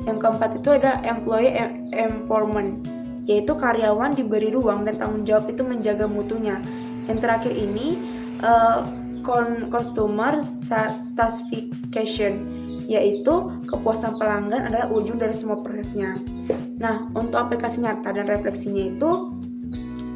Yang keempat itu ada employee empowerment, yaitu karyawan diberi ruang dan tanggung jawab itu menjaga mutunya. Yang terakhir ini customer satisfaction, yaitu kepuasan pelanggan adalah ujung dari semua prosesnya. Nah, untuk aplikasi nyata dan refleksinya itu,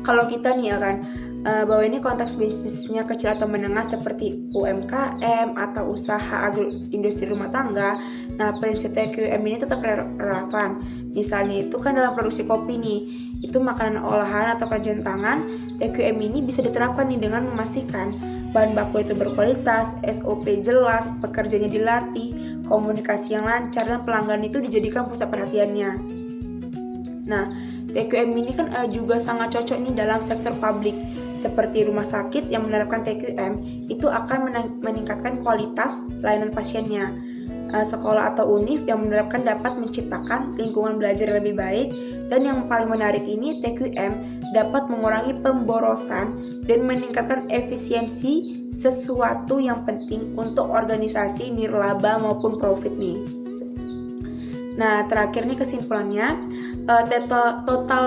kalau kita nih akan bahwa ini konteks bisnisnya kecil atau menengah seperti UMKM atau usaha industri rumah tangga, nah prinsip TQM ini tetap relevan. Misalnya itu kan dalam produksi kopi nih, itu makanan olahan atau kerjaan tangan, TQM ini bisa diterapkan nih dengan memastikan bahan baku itu berkualitas, SOP jelas, pekerjanya dilatih, komunikasi yang lancar, dan pelanggan itu dijadikan pusat perhatiannya. Nah, TQM ini kan juga sangat cocok nih dalam sektor publik, seperti rumah sakit yang menerapkan TQM itu akan meningkatkan kualitas layanan pasiennya. Sekolah atau univ yang menerapkan dapat menciptakan lingkungan belajar yang lebih baik, dan yang paling menarik ini TQM dapat mengurangi pemborosan dan meningkatkan efisiensi, sesuatu yang penting untuk organisasi nirlaba maupun profit nih. Nah, terakhir nih kesimpulannya, total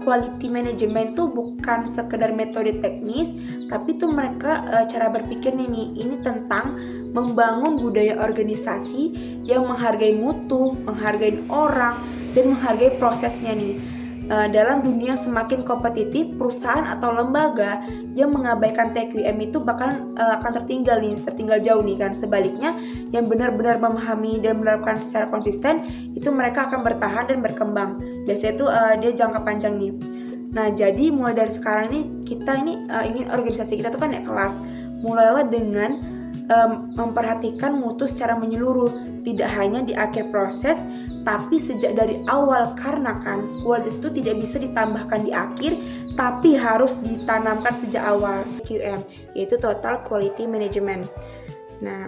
quality management itu bukan sekedar metode teknis, tapi itu mereka cara berpikirnya nih, ini tentang membangun budaya organisasi yang menghargai mutu, menghargai orang, dan menghargai prosesnya nih. Dalam dunia yang semakin kompetitif, perusahaan atau lembaga yang mengabaikan TQM itu akan tertinggal jauh nih kan. Sebaliknya, yang benar-benar memahami dan menerapkan secara konsisten, itu mereka akan bertahan dan berkembang. Biasanya itu dia jangka panjang nih. Nah, jadi mulai dari sekarang nih, kita ini ingin organisasi kita tuh kan naik kelas. Mulailah dengan memperhatikan mutu secara menyeluruh, tidak hanya di akhir proses, tapi sejak dari awal, karena kan kualitas itu tidak bisa ditambahkan di akhir, tapi harus ditanamkan sejak awal. TQM yaitu Total Quality Management. Nah,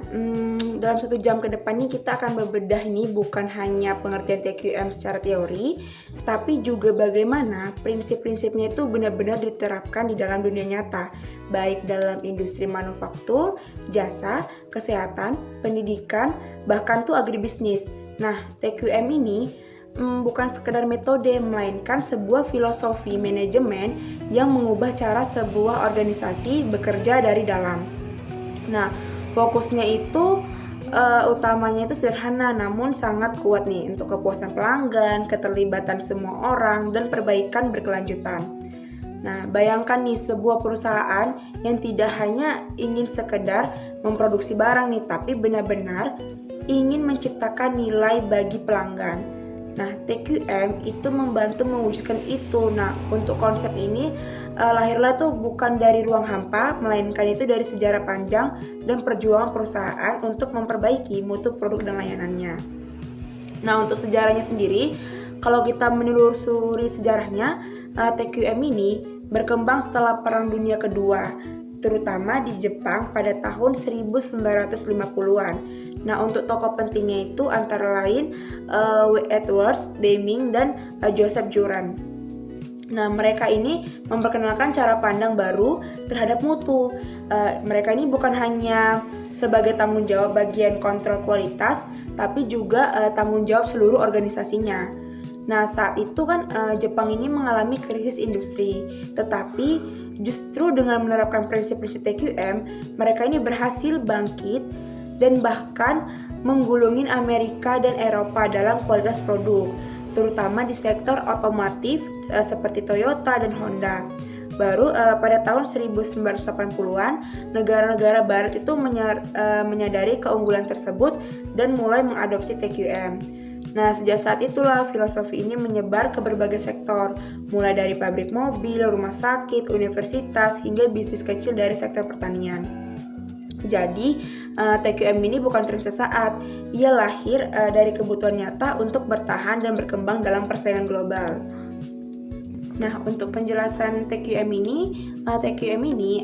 dalam 1 jam ke depan nih kita akan bebedah ini bukan hanya pengertian TQM secara teori, tapi juga bagaimana prinsip-prinsipnya itu benar-benar diterapkan di dalam dunia nyata, baik dalam industri manufaktur, jasa, kesehatan, pendidikan, bahkan tuh agribisnis. Nah, TQM ini bukan sekedar metode, melainkan sebuah filosofi manajemen yang mengubah cara sebuah organisasi bekerja dari dalam. Nah, fokusnya itu utamanya itu sederhana namun sangat kuat nih untuk kepuasan pelanggan, keterlibatan semua orang, dan perbaikan berkelanjutan. Nah, bayangkan nih sebuah perusahaan yang tidak hanya ingin sekedar memproduksi barang nih, tapi benar-benar ingin menciptakan nilai bagi pelanggan. Nah, TQM itu membantu mewujudkan itu. Nah, untuk konsep ini lahirlah tuh bukan dari ruang hampa, melainkan itu dari sejarah panjang dan perjuangan perusahaan untuk memperbaiki mutu produk dan layanannya. Nah, untuk sejarahnya sendiri, kalau kita menelusuri sejarahnya, TQM ini berkembang setelah Perang Dunia Kedua, terutama di Jepang pada tahun 1950-an. Nah, untuk tokoh pentingnya itu antara lain W. Edwards Deming dan Joseph Juran. Nah, mereka ini memperkenalkan cara pandang baru terhadap mutu. Mereka ini bukan hanya sebagai tanggung jawab bagian kontrol kualitas, tapi juga tanggung jawab seluruh organisasinya. Nah, saat itu kan Jepang ini mengalami krisis industri, tetapi justru dengan menerapkan prinsip-prinsip TQM, mereka ini berhasil bangkit dan bahkan menggulungin Amerika dan Eropa dalam kualitas produk, terutama di sektor otomotif seperti Toyota dan Honda. Baru pada tahun 1980-an, negara-negara barat itu menyadari keunggulan tersebut dan mulai mengadopsi TQM. Nah, sejak saat itulah filosofi ini menyebar ke berbagai sektor, mulai dari pabrik mobil, rumah sakit, universitas, hingga bisnis kecil dari sektor pertanian. Jadi, TQM ini bukan tren sesaat, ia lahir dari kebutuhan nyata untuk bertahan dan berkembang dalam persaingan global. Nah, untuk penjelasan TQM ini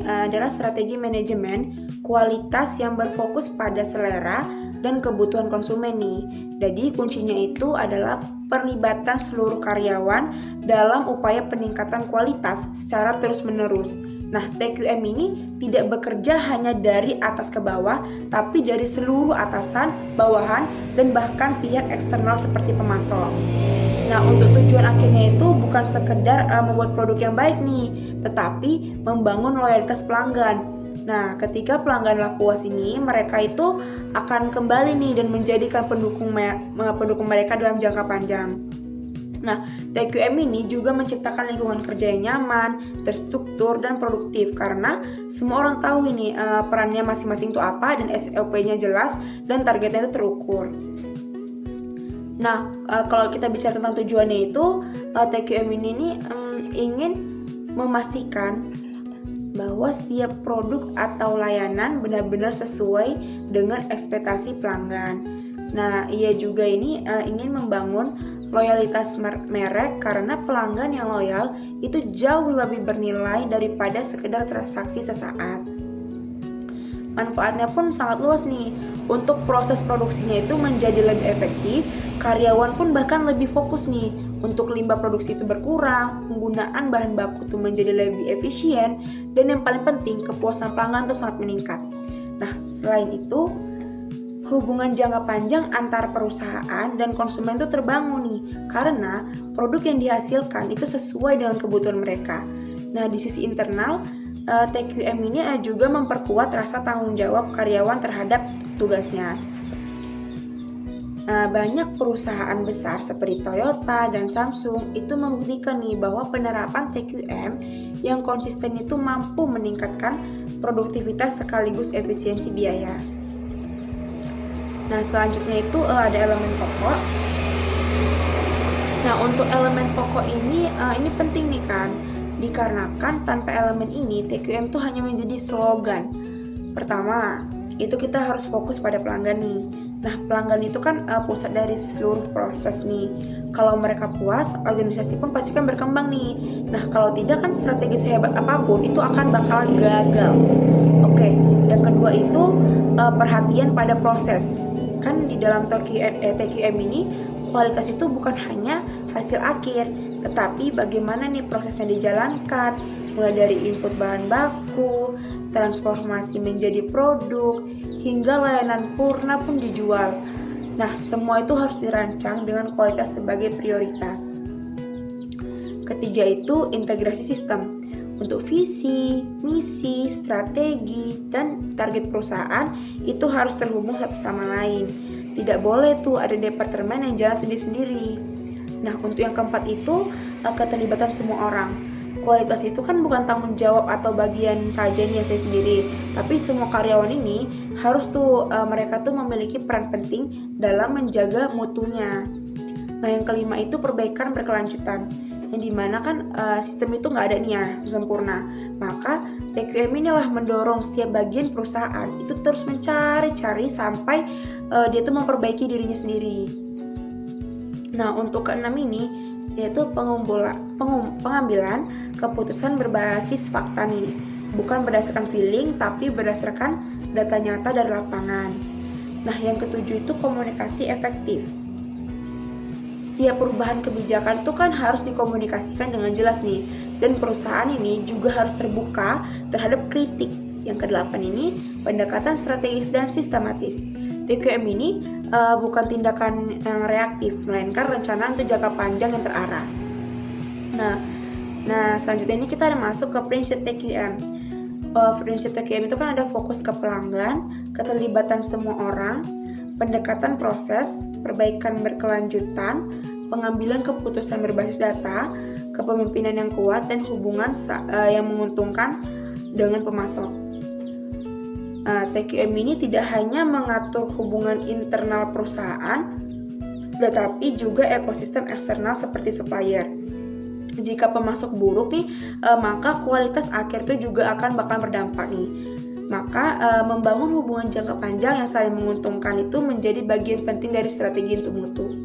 adalah strategi manajemen kualitas yang berfokus pada selera dan kebutuhan konsumen nih. Jadi kuncinya itu adalah perlibatan seluruh karyawan dalam upaya peningkatan kualitas secara terus-menerus. Nah, TQM ini tidak bekerja hanya dari atas ke bawah, tapi dari seluruh atasan, bawahan, dan bahkan pihak eksternal seperti pemasok. Nah, untuk tujuan akhirnya itu bukan sekedar membuat produk yang baik nih, tetapi membangun loyalitas pelanggan. Nah, ketika pelangganlah puas ini, mereka itu akan kembali nih dan menjadikan pendukung mereka dalam jangka panjang. Nah, TQM ini juga menciptakan lingkungan kerja yang nyaman, terstruktur, dan produktif karena semua orang tahu ini perannya masing-masing itu apa dan SOP-nya jelas dan targetnya itu terukur. Nah, kalau kita bicara tentang tujuannya itu, TQM ini ingin memastikan bahwa setiap produk atau layanan benar-benar sesuai dengan ekspektasi pelanggan. Nah, ia juga ini ingin membangun loyalitas merek karena pelanggan yang loyal itu jauh lebih bernilai daripada sekedar transaksi sesaat. Manfaatnya pun sangat luas nih. Untuk proses produksinya itu menjadi lebih efektif, karyawan pun bahkan lebih fokus nih. Untuk limbah produksi itu berkurang, penggunaan bahan baku itu menjadi lebih efisien, dan yang paling penting kepuasan pelanggan itu sangat meningkat. Nah, selain itu, hubungan jangka panjang antar perusahaan dan konsumen itu terbangun nih, karena produk yang dihasilkan itu sesuai dengan kebutuhan mereka. Nah, di sisi internal, TQM ini juga memperkuat rasa tanggung jawab karyawan terhadap tugasnya. Banyak perusahaan besar seperti Toyota dan Samsung itu membuktikan nih bahwa penerapan TQM yang konsisten itu mampu meningkatkan produktivitas sekaligus efisiensi biaya. Nah, selanjutnya itu ada elemen pokok. Nah, untuk elemen pokok ini penting nih kan, dikarenakan tanpa elemen ini TQM itu hanya menjadi slogan. Pertama, itu kita harus fokus pada pelanggan nih. Nah, pelanggan itu kan pusat dari seluruh proses nih. Kalau mereka puas, organisasi pun pasti kan berkembang nih. Nah, kalau tidak kan strategi sehebat apapun itu akan bakalan gagal. Oke, yang kedua itu perhatian pada proses. Kan di dalam TQM ini kualitas itu bukan hanya hasil akhir, tetapi bagaimana nih prosesnya dijalankan, mulai dari input bahan baku, transformasi menjadi produk, hingga layanan purna pun dijual. Nah, semua itu harus dirancang dengan kualitas sebagai prioritas. Ketiga itu integrasi sistem. Untuk visi, misi, strategi, dan target perusahaan itu harus terhubung satu sama lain. Tidak boleh tuh ada departemen yang jalan sendiri-sendiri. Nah, untuk yang keempat itu keterlibatan semua orang. Kualitas itu kan bukan tanggung jawab atau bagian saja nih saya sendiri, tapi semua karyawan ini harus tuh mereka tuh memiliki peran penting dalam menjaga mutunya. Nah, yang kelima itu perbaikan berkelanjutan, yang dimana kan sistem itu nggak ada nih ya sempurna. Maka TQM inilah mendorong setiap bagian perusahaan itu terus mencari-cari sampai dia tuh memperbaiki dirinya sendiri. Nah, untuk keenam ini yaitu pengambilan keputusan berbasis fakta nih, bukan berdasarkan feeling tapi berdasarkan data nyata dari lapangan. Nah, yang ketujuh itu komunikasi efektif. Setiap perubahan kebijakan itu kan harus dikomunikasikan dengan jelas nih, dan perusahaan ini juga harus terbuka terhadap kritik. Yang kedelapan ini pendekatan strategis dan sistematis. TQM ini bukan tindakan yang reaktif, melainkan rencana untuk jangka panjang yang terarah. Nah, selanjutnya ini kita ada masuk ke prinsip TQM. Prinsip TQM itu kan ada fokus ke pelanggan, keterlibatan semua orang, pendekatan proses, perbaikan berkelanjutan, pengambilan keputusan berbasis data, kepemimpinan yang kuat, dan hubungan yang menguntungkan dengan pemasok. TQM ini tidak hanya mengatur hubungan internal perusahaan, tetapi juga ekosistem eksternal seperti supplier. Jika pemasok buruk nih, maka kualitas akhir itu juga bakal berdampak nih. Maka membangun hubungan jangka panjang yang saling menguntungkan itu menjadi bagian penting dari strategi untuk mutu.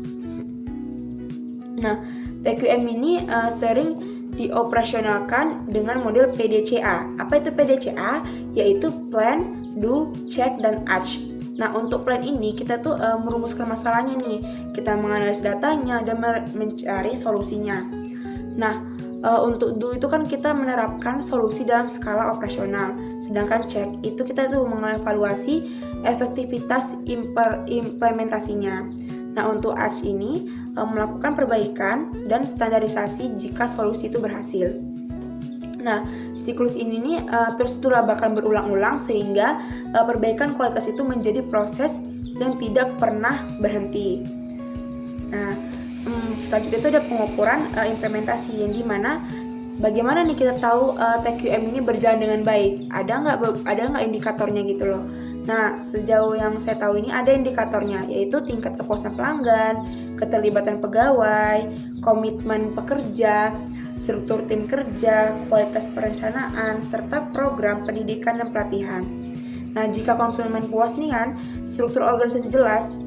Nah, TQM ini sering dioperasionalkan dengan model PDCA. Apa itu PDCA? Yaitu Plan, Do, Check, dan Act. Nah, untuk plan ini kita tuh merumuskan masalahnya nih. Kita menganalisis datanya dan mencari solusinya. Nah, untuk Do itu kan kita menerapkan solusi dalam skala operasional. Sedangkan Check itu kita tuh mengevaluasi efektivitas implementasinya. Nah, untuk Act ini melakukan perbaikan dan standarisasi jika solusi itu berhasil. Nah, siklus ini nih terus bakal berulang-ulang sehingga perbaikan kualitas itu menjadi proses dan tidak pernah berhenti. Nah, selanjutnya itu ada pengukuran implementasi, yang dimana bagaimana nih kita tahu TQM ini berjalan dengan baik? Ada nggak indikatornya gitu loh? Nah, sejauh yang saya tahu ini ada indikatornya, yaitu tingkat kepuasan pelanggan, keterlibatan pegawai, komitmen pekerja, struktur tim kerja, kualitas perencanaan, serta program pendidikan dan pelatihan. Nah, jika konsumen puas nih kan, struktur organisasi jelas,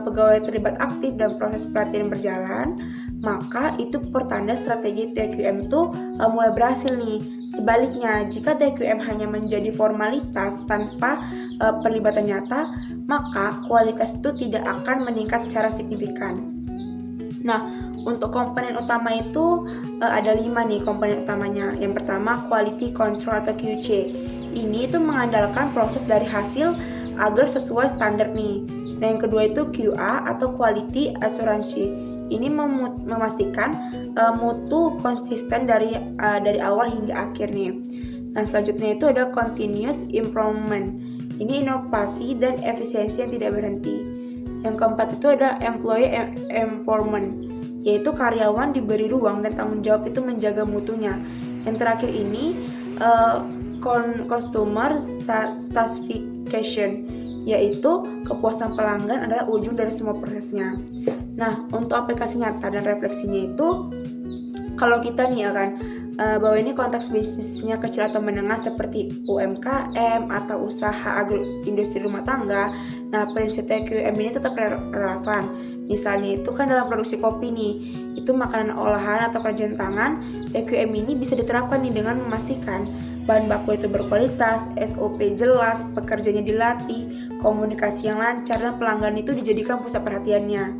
pegawai terlibat aktif dan proses pelatihan berjalan, maka itu pertanda strategi TQM itu mulai berhasil nih. Sebaliknya, jika TQM hanya menjadi formalitas tanpa perlibatan nyata, maka kualitas itu tidak akan meningkat secara signifikan. Nah, untuk komponen utama itu ada 5 nih komponen utamanya. Yang pertama, quality control atau QC. Ini itu mengandalkan proses dari hasil agar sesuai standar nih. Nah, yang kedua itu QA atau quality assurance. Ini memastikan mutu konsisten dari awal hingga akhir nih. Nah, selanjutnya itu ada continuous improvement. Ini inovasi dan efisiensi yang tidak berhenti. Yang keempat itu ada employee empowerment, yaitu karyawan diberi ruang dan tanggung jawab itu menjaga mutunya. Yang terakhir ini customer satisfaction, yaitu kepuasan pelanggan adalah ujung dari semua prosesnya. Nah, untuk aplikasi nyata dan refleksinya itu, kalau kita nih ya kan bahwa ini konteks bisnisnya kecil atau menengah seperti UMKM atau usaha industri rumah tangga. Nah, prinsip TQM ini tetap relevan. Misalnya itu kan dalam produksi kopi nih, itu makanan olahan atau kerjaan tangan, TQM ini bisa diterapkan nih dengan memastikan bahan baku itu berkualitas, SOP jelas, pekerjanya dilatih, komunikasi yang lancar, dan pelanggan itu dijadikan pusat perhatiannya.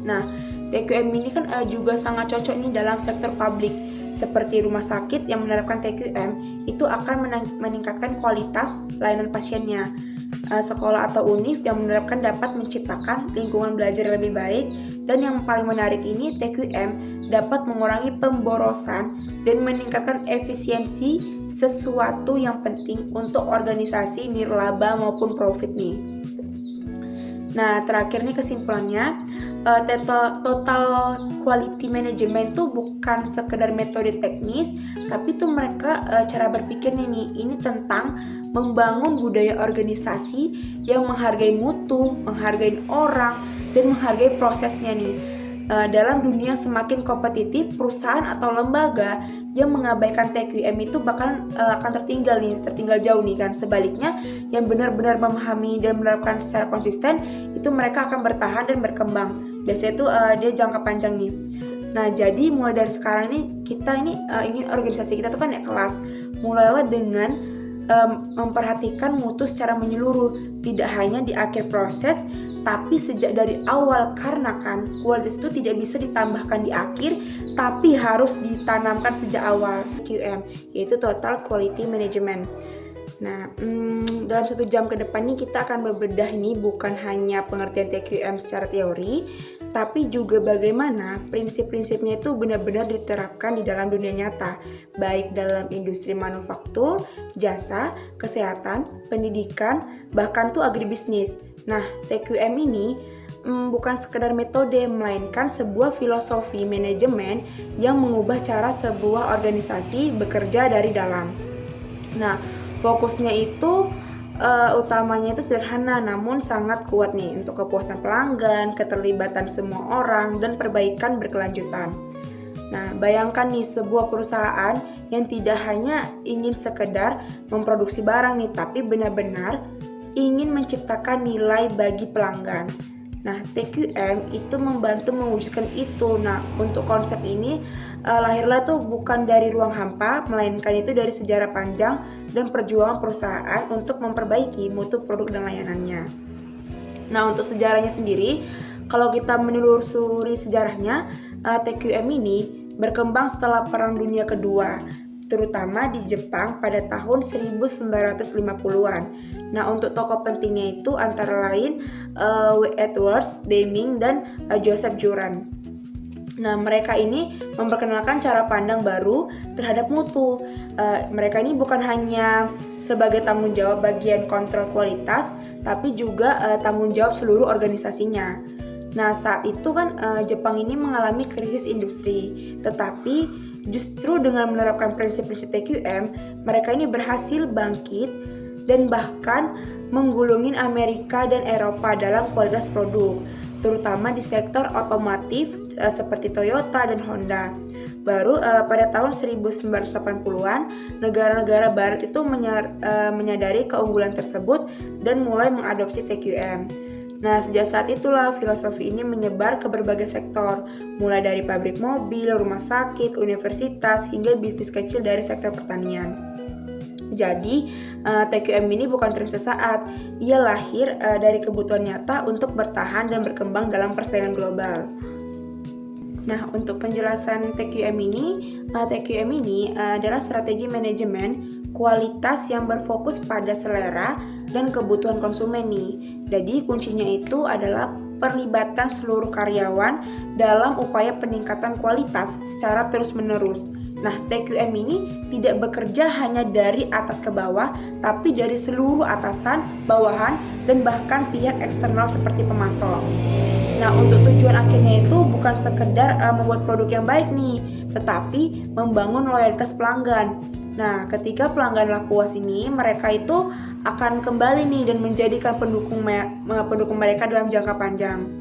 Nah, TQM ini kan juga sangat cocok nih dalam sektor publik, seperti rumah sakit yang menerapkan TQM itu akan meningkatkan kualitas layanan pasiennya. Sekolah atau univ yang menerapkan dapat menciptakan lingkungan belajar lebih baik, dan yang paling menarik ini TQM dapat mengurangi pemborosan dan meningkatkan efisiensi sesuatu yang penting untuk organisasi nirlaba maupun profit nih. Nah, terakhir nih kesimpulannya, total quality management tuh bukan sekedar metode teknis, tapi tuh mereka cara berpikirnya nih, ini tentang membangun budaya organisasi yang menghargai mutu, menghargai orang, dan menghargai prosesnya nih. Dalam dunia semakin kompetitif, perusahaan atau lembaga yang mengabaikan TQM itu bahkan akan tertinggal jauh nih kan. Sebaliknya, yang benar-benar memahami dan menerapkan secara konsisten, itu mereka akan bertahan dan berkembang. Biasanya itu dia jangka panjang nih. Nah, jadi mulai dari sekarang nih kita ini ingin organisasi kita tuh kan naik kelas. Mulailah dengan memperhatikan mutu secara menyeluruh, tidak hanya di akhir proses, tapi sejak dari awal, karena kan kualitas itu tidak bisa ditambahkan di akhir, tapi harus ditanamkan sejak awal. QM yaitu Total Quality Management. Nah, dalam 1 jam ke depan nih kita akan bebedah ini bukan hanya pengertian TQM secara teori, tapi juga bagaimana prinsip-prinsipnya itu benar-benar diterapkan di dalam dunia nyata, baik dalam industri manufaktur, jasa, kesehatan, pendidikan, bahkan tuh agribisnis. Nah, TQM ini bukan sekedar metode, melainkan sebuah filosofi manajemen yang mengubah cara sebuah organisasi bekerja dari dalam. Nah, fokusnya itu utamanya itu sederhana namun sangat kuat nih untuk kepuasan pelanggan, keterlibatan semua orang, dan perbaikan berkelanjutan. Nah, bayangkan nih sebuah perusahaan yang tidak hanya ingin sekedar memproduksi barang nih, tapi benar-benar ingin menciptakan nilai bagi pelanggan. Nah, TQM itu membantu mewujudkan itu. Nah, untuk konsep ini lahirlah tuh bukan dari ruang hampa, melainkan itu dari sejarah panjang dan perjuangan perusahaan untuk memperbaiki mutu produk dan layanannya. Nah, untuk sejarahnya sendiri, kalau kita menelusuri sejarahnya, TQM ini berkembang setelah Perang Dunia Kedua, terutama di Jepang pada tahun 1950-an. Nah, untuk tokoh pentingnya itu antara lain Edwards Deming dan Joseph Juran. Nah, mereka ini memperkenalkan cara pandang baru terhadap mutu. Mereka ini bukan hanya sebagai tanggung jawab bagian kontrol kualitas, tapi juga tanggung jawab seluruh organisasinya. Nah, saat itu kan Jepang ini mengalami krisis industri, tetapi justru dengan menerapkan prinsip-prinsip TQM, mereka ini berhasil bangkit dan bahkan menggulungin Amerika dan Eropa dalam kualitas produk, terutama di sektor otomotif seperti Toyota dan Honda. Baru pada tahun 1980-an, negara-negara barat itu menyadari keunggulan tersebut dan mulai mengadopsi TQM. Nah, sejak saat itulah filosofi ini menyebar ke berbagai sektor, mulai dari pabrik mobil, rumah sakit, universitas, hingga bisnis kecil dari sektor pertanian. Jadi, TQM ini bukan tren sesaat, ia lahir dari kebutuhan nyata untuk bertahan dan berkembang dalam persaingan global. Nah, untuk penjelasan TQM ini adalah strategi manajemen kualitas yang berfokus pada selera dan kebutuhan konsumen nih. Jadi, kuncinya itu adalah perlibatan seluruh karyawan dalam upaya peningkatan kualitas secara terus-menerus. Nah, TQM ini tidak bekerja hanya dari atas ke bawah, tapi dari seluruh atasan, bawahan, dan bahkan pihak eksternal seperti pemasok. Nah, untuk tujuan akhirnya itu bukan sekedar membuat produk yang baik nih, tetapi membangun loyalitas pelanggan. Nah, ketika pelangganlah puas ini, mereka itu akan kembali nih dan menjadikan pendukung mereka dalam jangka panjang.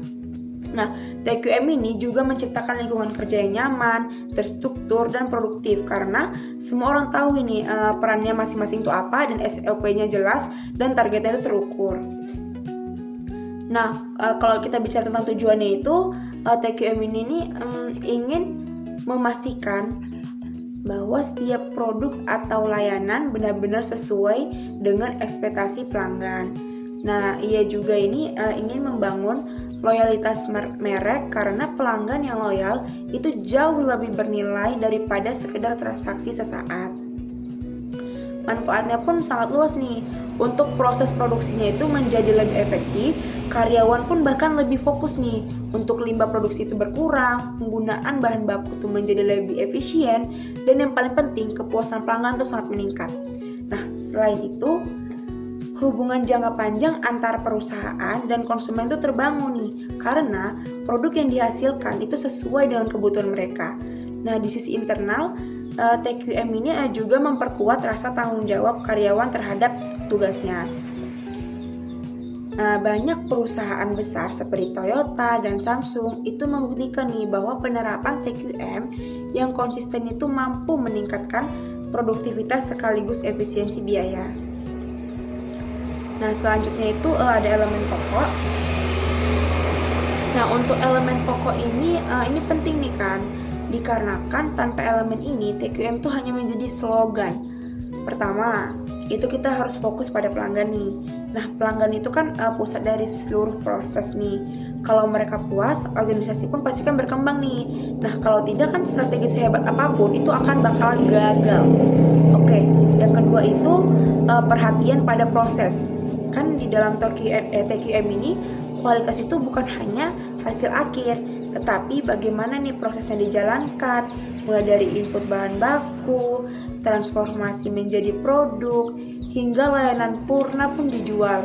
Nah, TQM ini juga menciptakan lingkungan kerja yang nyaman, terstruktur, dan produktif karena semua orang tahu ini perannya masing-masing itu apa dan SOP-nya jelas dan targetnya itu terukur. Nah, kalau kita bicara tentang tujuannya itu, TQM ini ingin memastikan bahwa setiap produk atau layanan benar-benar sesuai dengan ekspektasi pelanggan. Nah, ia juga ini ingin membangun loyalitas merek karena pelanggan yang loyal itu jauh lebih bernilai daripada sekedar transaksi sesaat. Manfaatnya pun sangat luas nih. Untuk proses produksinya itu menjadi lebih efektif, karyawan pun bahkan lebih fokus nih. Untuk limbah produksi itu berkurang, penggunaan bahan baku itu menjadi lebih efisien, dan yang paling penting kepuasan pelanggan itu sangat meningkat. Nah, selain itu, hubungan jangka panjang antara perusahaan dan konsumen itu terbangun nih, karena produk yang dihasilkan itu sesuai dengan kebutuhan mereka. Nah, di sisi internal, TQM ini juga memperkuat rasa tanggung jawab karyawan terhadap tugasnya. Banyak perusahaan besar seperti Toyota dan Samsung itu membuktikan nih bahwa penerapan TQM yang konsisten itu mampu meningkatkan produktivitas sekaligus efisiensi biaya. Nah, selanjutnya itu ada elemen pokok. Nah, untuk elemen pokok ini penting nih kan, dikarenakan tanpa elemen ini TQM itu hanya menjadi slogan. Pertama, itu kita harus fokus pada pelanggan nih. Nah, pelanggan itu kan pusat dari seluruh proses nih. Kalau mereka puas, organisasi pun pasti kan berkembang nih. Nah, kalau tidak kan strategi sehebat apapun itu akan bakalan gagal. Oke, yang kedua itu perhatian pada proses. Kan di dalam TQM ini kualitas itu bukan hanya hasil akhir, tetapi bagaimana nih prosesnya dijalankan, mulai dari input bahan baku, transformasi menjadi produk, hingga layanan purna pun dijual.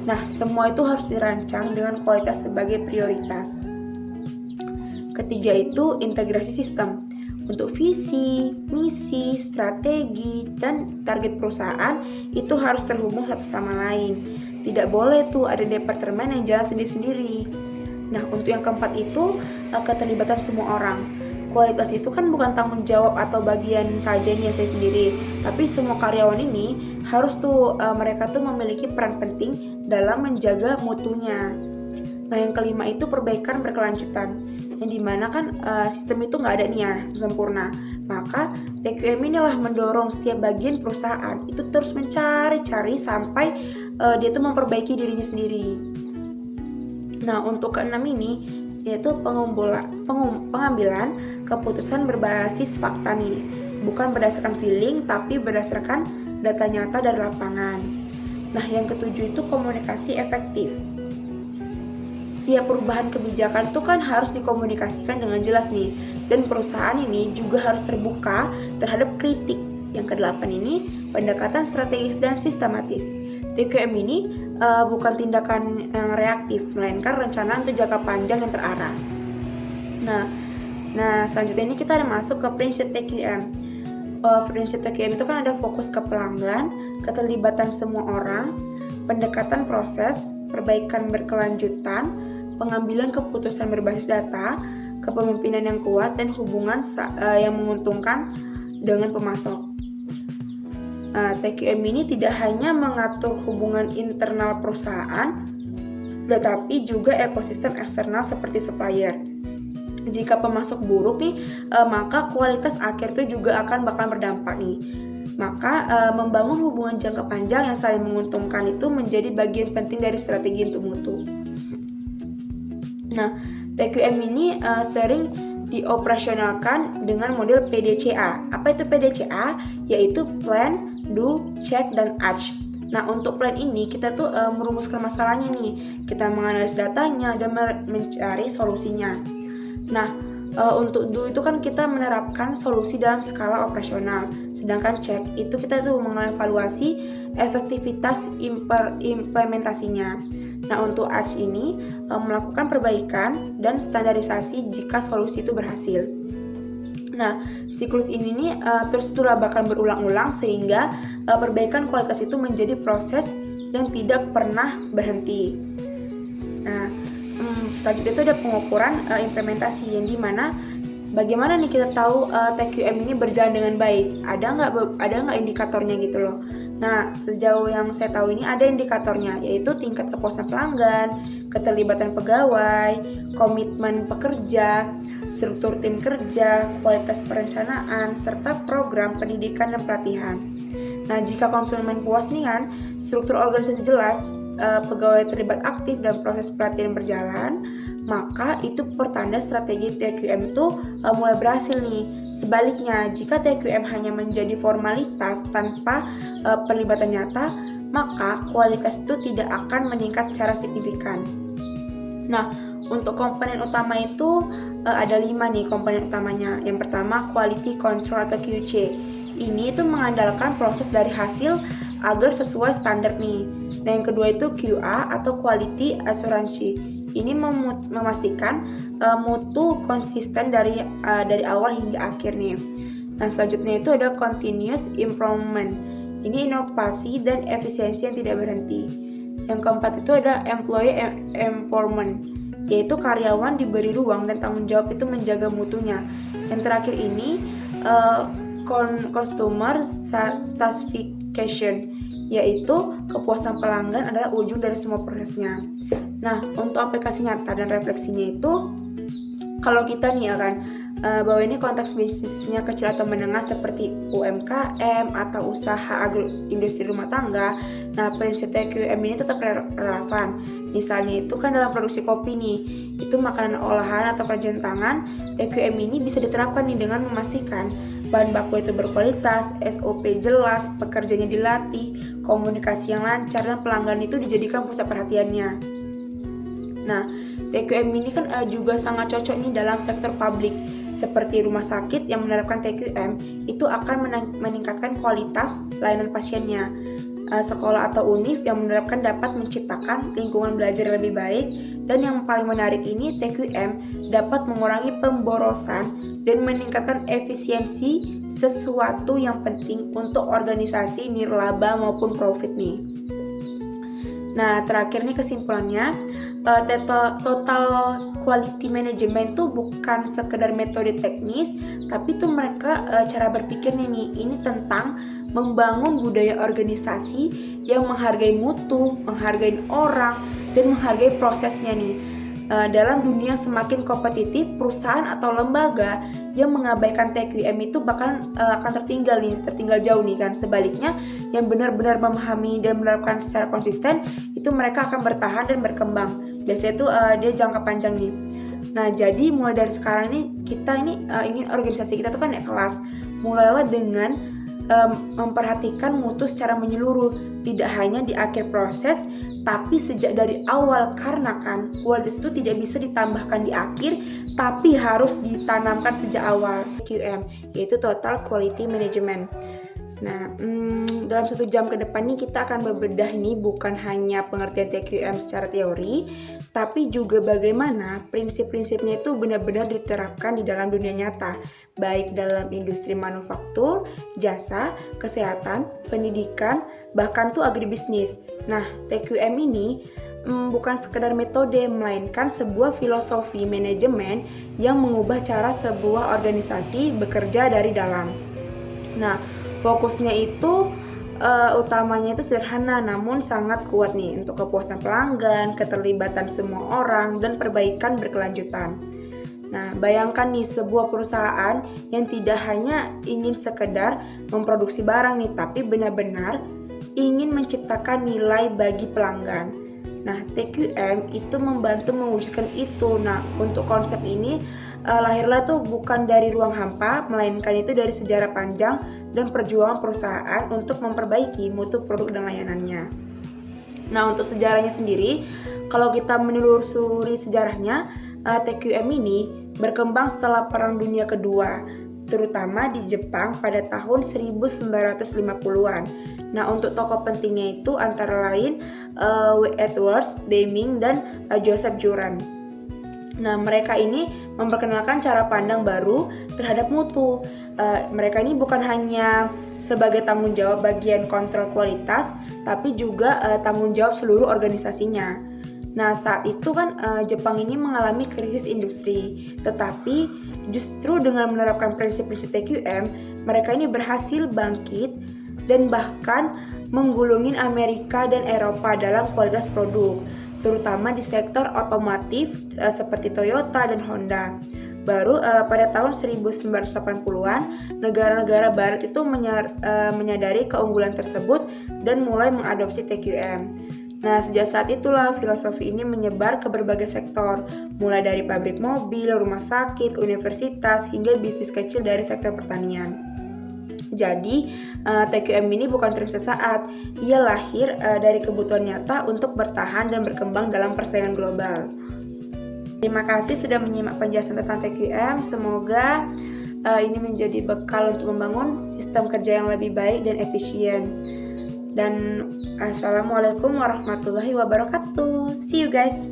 Nah, semua itu harus dirancang dengan kualitas sebagai prioritas. Ketiga itu integrasi sistem. Untuk visi, misi, strategi, dan target perusahaan itu harus terhubung satu sama lain. Tidak boleh tuh ada departemen yang jalan sendiri-sendiri. Nah, untuk yang keempat itu keterlibatan semua orang. Kualitas itu kan bukan tanggung jawab atau bagian saja nih saya sendiri, tapi semua karyawan ini harus tuh mereka tuh memiliki peran penting dalam menjaga mutunya. Nah, yang kelima itu perbaikan berkelanjutan, yang dimana kan sistem itu nggak ada nih ya sempurna. Maka TQM inilah mendorong setiap bagian perusahaan itu terus mencari-cari sampai dia tuh memperbaiki dirinya sendiri. Nah, untuk keenam ini yaitu pengambilan keputusan berbasis fakta nih, bukan berdasarkan feeling tapi berdasarkan data nyata dari lapangan. Nah, yang ketujuh itu komunikasi efektif. Setiap perubahan kebijakan itu kan harus dikomunikasikan dengan jelas nih, dan perusahaan ini juga harus terbuka terhadap kritik. Yang kedelapan ini pendekatan strategis dan sistematis. TQM ini bukan tindakan yang reaktif, melainkan rencana untuk jangka panjang yang terarah. Nah, selanjutnya ini kita ada masuk ke prinsip TQM. Prinsip TQM itu kan ada fokus ke pelanggan, keterlibatan semua orang, pendekatan proses, perbaikan berkelanjutan, pengambilan keputusan berbasis data, kepemimpinan yang kuat, dan hubungan yang menguntungkan dengan pemasok. TQM ini tidak hanya mengatur hubungan internal perusahaan, tetapi juga ekosistem eksternal seperti supplier. Jika pemasok buruk nih, maka kualitas akhir itu juga bakal berdampak nih. Maka membangun hubungan jangka panjang yang saling menguntungkan itu menjadi bagian penting dari strategi untuk mutu. Nah, TQM ini sering dioperasionalkan dengan model PDCA. Apa itu PDCA? Yaitu Plan, Do, Check, dan Act. Nah, untuk plan ini kita tuh merumuskan masalahnya nih. Kita menganalisis datanya dan mencari solusinya. Nah, untuk Do itu kan kita menerapkan solusi dalam skala operasional. Sedangkan Check itu kita tuh mengevaluasi efektivitas implementasinya. Nah, untuk Act ini melakukan perbaikan dan standarisasi jika solusi itu berhasil. Nah, siklus ini nih terus bakal berulang-ulang sehingga perbaikan kualitas itu menjadi proses yang tidak pernah berhenti. Nah, selanjutnya itu ada pengukuran implementasi, yang dimana bagaimana nih kita tahu TQM ini berjalan dengan baik? Ada nggak indikatornya gitu loh? Nah, sejauh yang saya tahu ini ada indikatornya, yaitu tingkat kepuasan pelanggan, keterlibatan pegawai, komitmen pekerja, struktur tim kerja, kualitas perencanaan, serta program pendidikan dan pelatihan. Nah, jika konsumen puas nih kan, struktur organisasi jelas, pegawai terlibat aktif dan proses pelatihan berjalan, maka itu pertanda strategi TQM itu mulai berhasil nih. Sebaliknya, jika TQM hanya menjadi formalitas tanpa perlibatan nyata, maka kualitas itu tidak akan meningkat secara signifikan. Nah, untuk komponen utama itu ada 5 nih komponen utamanya. Yang pertama, quality control atau QC. Ini itu mengandalkan proses dari hasil agar sesuai standar nih. Nah, yang kedua itu QA atau quality assurance. Ini memastikan mutu konsisten dari awal hingga akhir nih. Nah, selanjutnya itu ada continuous improvement. Ini inovasi dan efisiensi yang tidak berhenti. Yang keempat itu ada employee empowerment, yaitu karyawan diberi ruang dan tanggung jawab itu menjaga mutunya. Yang terakhir ini customer satisfaction, yaitu kepuasan pelanggan adalah ujung dari semua prosesnya. Nah, untuk aplikasi nyata dan refleksinya itu, kalau kita nih akan bahwa ini konteks bisnisnya kecil atau menengah seperti UMKM atau usaha industri rumah tangga, nah prinsip TQM ini tetap relevan. Misalnya itu kan dalam produksi kopi nih, itu makanan olahan atau kerajinan tangan, TQM ini bisa diterapkan nih dengan memastikan bahan baku itu berkualitas, SOP jelas, pekerjanya dilatih, komunikasi yang lancar, dan pelanggan itu dijadikan pusat perhatiannya. Nah, TQM ini kan juga sangat cocok nih dalam sektor publik, seperti rumah sakit yang menerapkan TQM itu akan meningkatkan kualitas layanan pasiennya. Sekolah atau univ yang menerapkan dapat menciptakan lingkungan belajar lebih baik, dan yang paling menarik ini TQM dapat mengurangi pemborosan dan meningkatkan efisiensi, sesuatu yang penting untuk organisasi nirlaba maupun profit nih. Nah, terakhir nih kesimpulannya, total quality management itu bukan sekedar metode teknis, tapi itu mereka cara berpikirnya nih, ini tentang membangun budaya organisasi yang menghargai mutu, menghargai orang, dan menghargai prosesnya nih. Dalam dunia semakin kompetitif, perusahaan atau lembaga yang mengabaikan TQM itu akan tertinggal jauh nih kan. Sebaliknya, yang benar-benar memahami dan melakukan secara konsisten, itu mereka akan bertahan dan berkembang. Biasanya itu dia jangka panjang nih. Nah, jadi mulai dari sekarang nih kita ini ingin organisasi kita tuh kan kelas. Mulailah dengan memperhatikan mutu secara menyeluruh, tidak hanya di akhir proses, tapi sejak dari awal, karena kan kualitas itu tidak bisa ditambahkan di akhir, tapi harus ditanamkan sejak awal. QM, yaitu Total Quality Management. Nah, dalam 1 jam ke depan nih kita akan bebedah ini bukan hanya pengertian TQM secara teori, tapi juga bagaimana prinsip-prinsipnya itu benar-benar diterapkan di dalam dunia nyata, baik dalam industri manufaktur, jasa, kesehatan, pendidikan, bahkan tuh agribisnis. Nah, TQM ini bukan sekedar metode, melainkan sebuah filosofi manajemen yang mengubah cara sebuah organisasi bekerja dari dalam. Nah, fokusnya itu utamanya itu sederhana namun sangat kuat nih untuk kepuasan pelanggan, keterlibatan semua orang, dan perbaikan berkelanjutan. Nah, bayangkan nih sebuah perusahaan yang tidak hanya ingin sekedar memproduksi barang nih, tapi benar-benar ingin menciptakan nilai bagi pelanggan. Nah, TQM itu membantu mewujudkan itu. Nah, untuk konsep ini lahirlah tuh bukan dari ruang hampa, melainkan itu dari sejarah panjang dan perjuangan perusahaan untuk memperbaiki mutu produk dan layanannya. Nah, untuk sejarahnya sendiri, kalau kita menelusuri sejarahnya, TQM ini berkembang setelah Perang Dunia Kedua, terutama di Jepang pada tahun 1950-an. Nah, untuk tokoh pentingnya itu antara lain Edwards Deming dan Joseph Juran. Nah, mereka ini memperkenalkan cara pandang baru terhadap mutu. Mereka ini bukan hanya sebagai tanggung jawab bagian kontrol kualitas, tapi juga tanggung jawab seluruh organisasinya. Nah, saat itu kan Jepang ini mengalami krisis industri, tetapi justru dengan menerapkan prinsip-prinsip TQM, mereka ini berhasil bangkit dan bahkan menggulungin Amerika dan Eropa dalam kualitas produk, terutama di sektor otomotif seperti Toyota dan Honda. Baru pada tahun 1980-an, negara-negara barat itu menyadari keunggulan tersebut dan mulai mengadopsi TQM. Nah, sejak saat itulah filosofi ini menyebar ke berbagai sektor, mulai dari pabrik mobil, rumah sakit, universitas, hingga bisnis kecil dari sektor pertanian. Jadi, TQM ini bukan trik sesaat, ia lahir dari kebutuhan nyata untuk bertahan dan berkembang dalam persaingan global. Terima kasih sudah menyimak penjelasan tentang TQM, semoga ini menjadi bekal untuk membangun sistem kerja yang lebih baik dan efisien. Dan assalamualaikum warahmatullahi wabarakatuh. See you guys.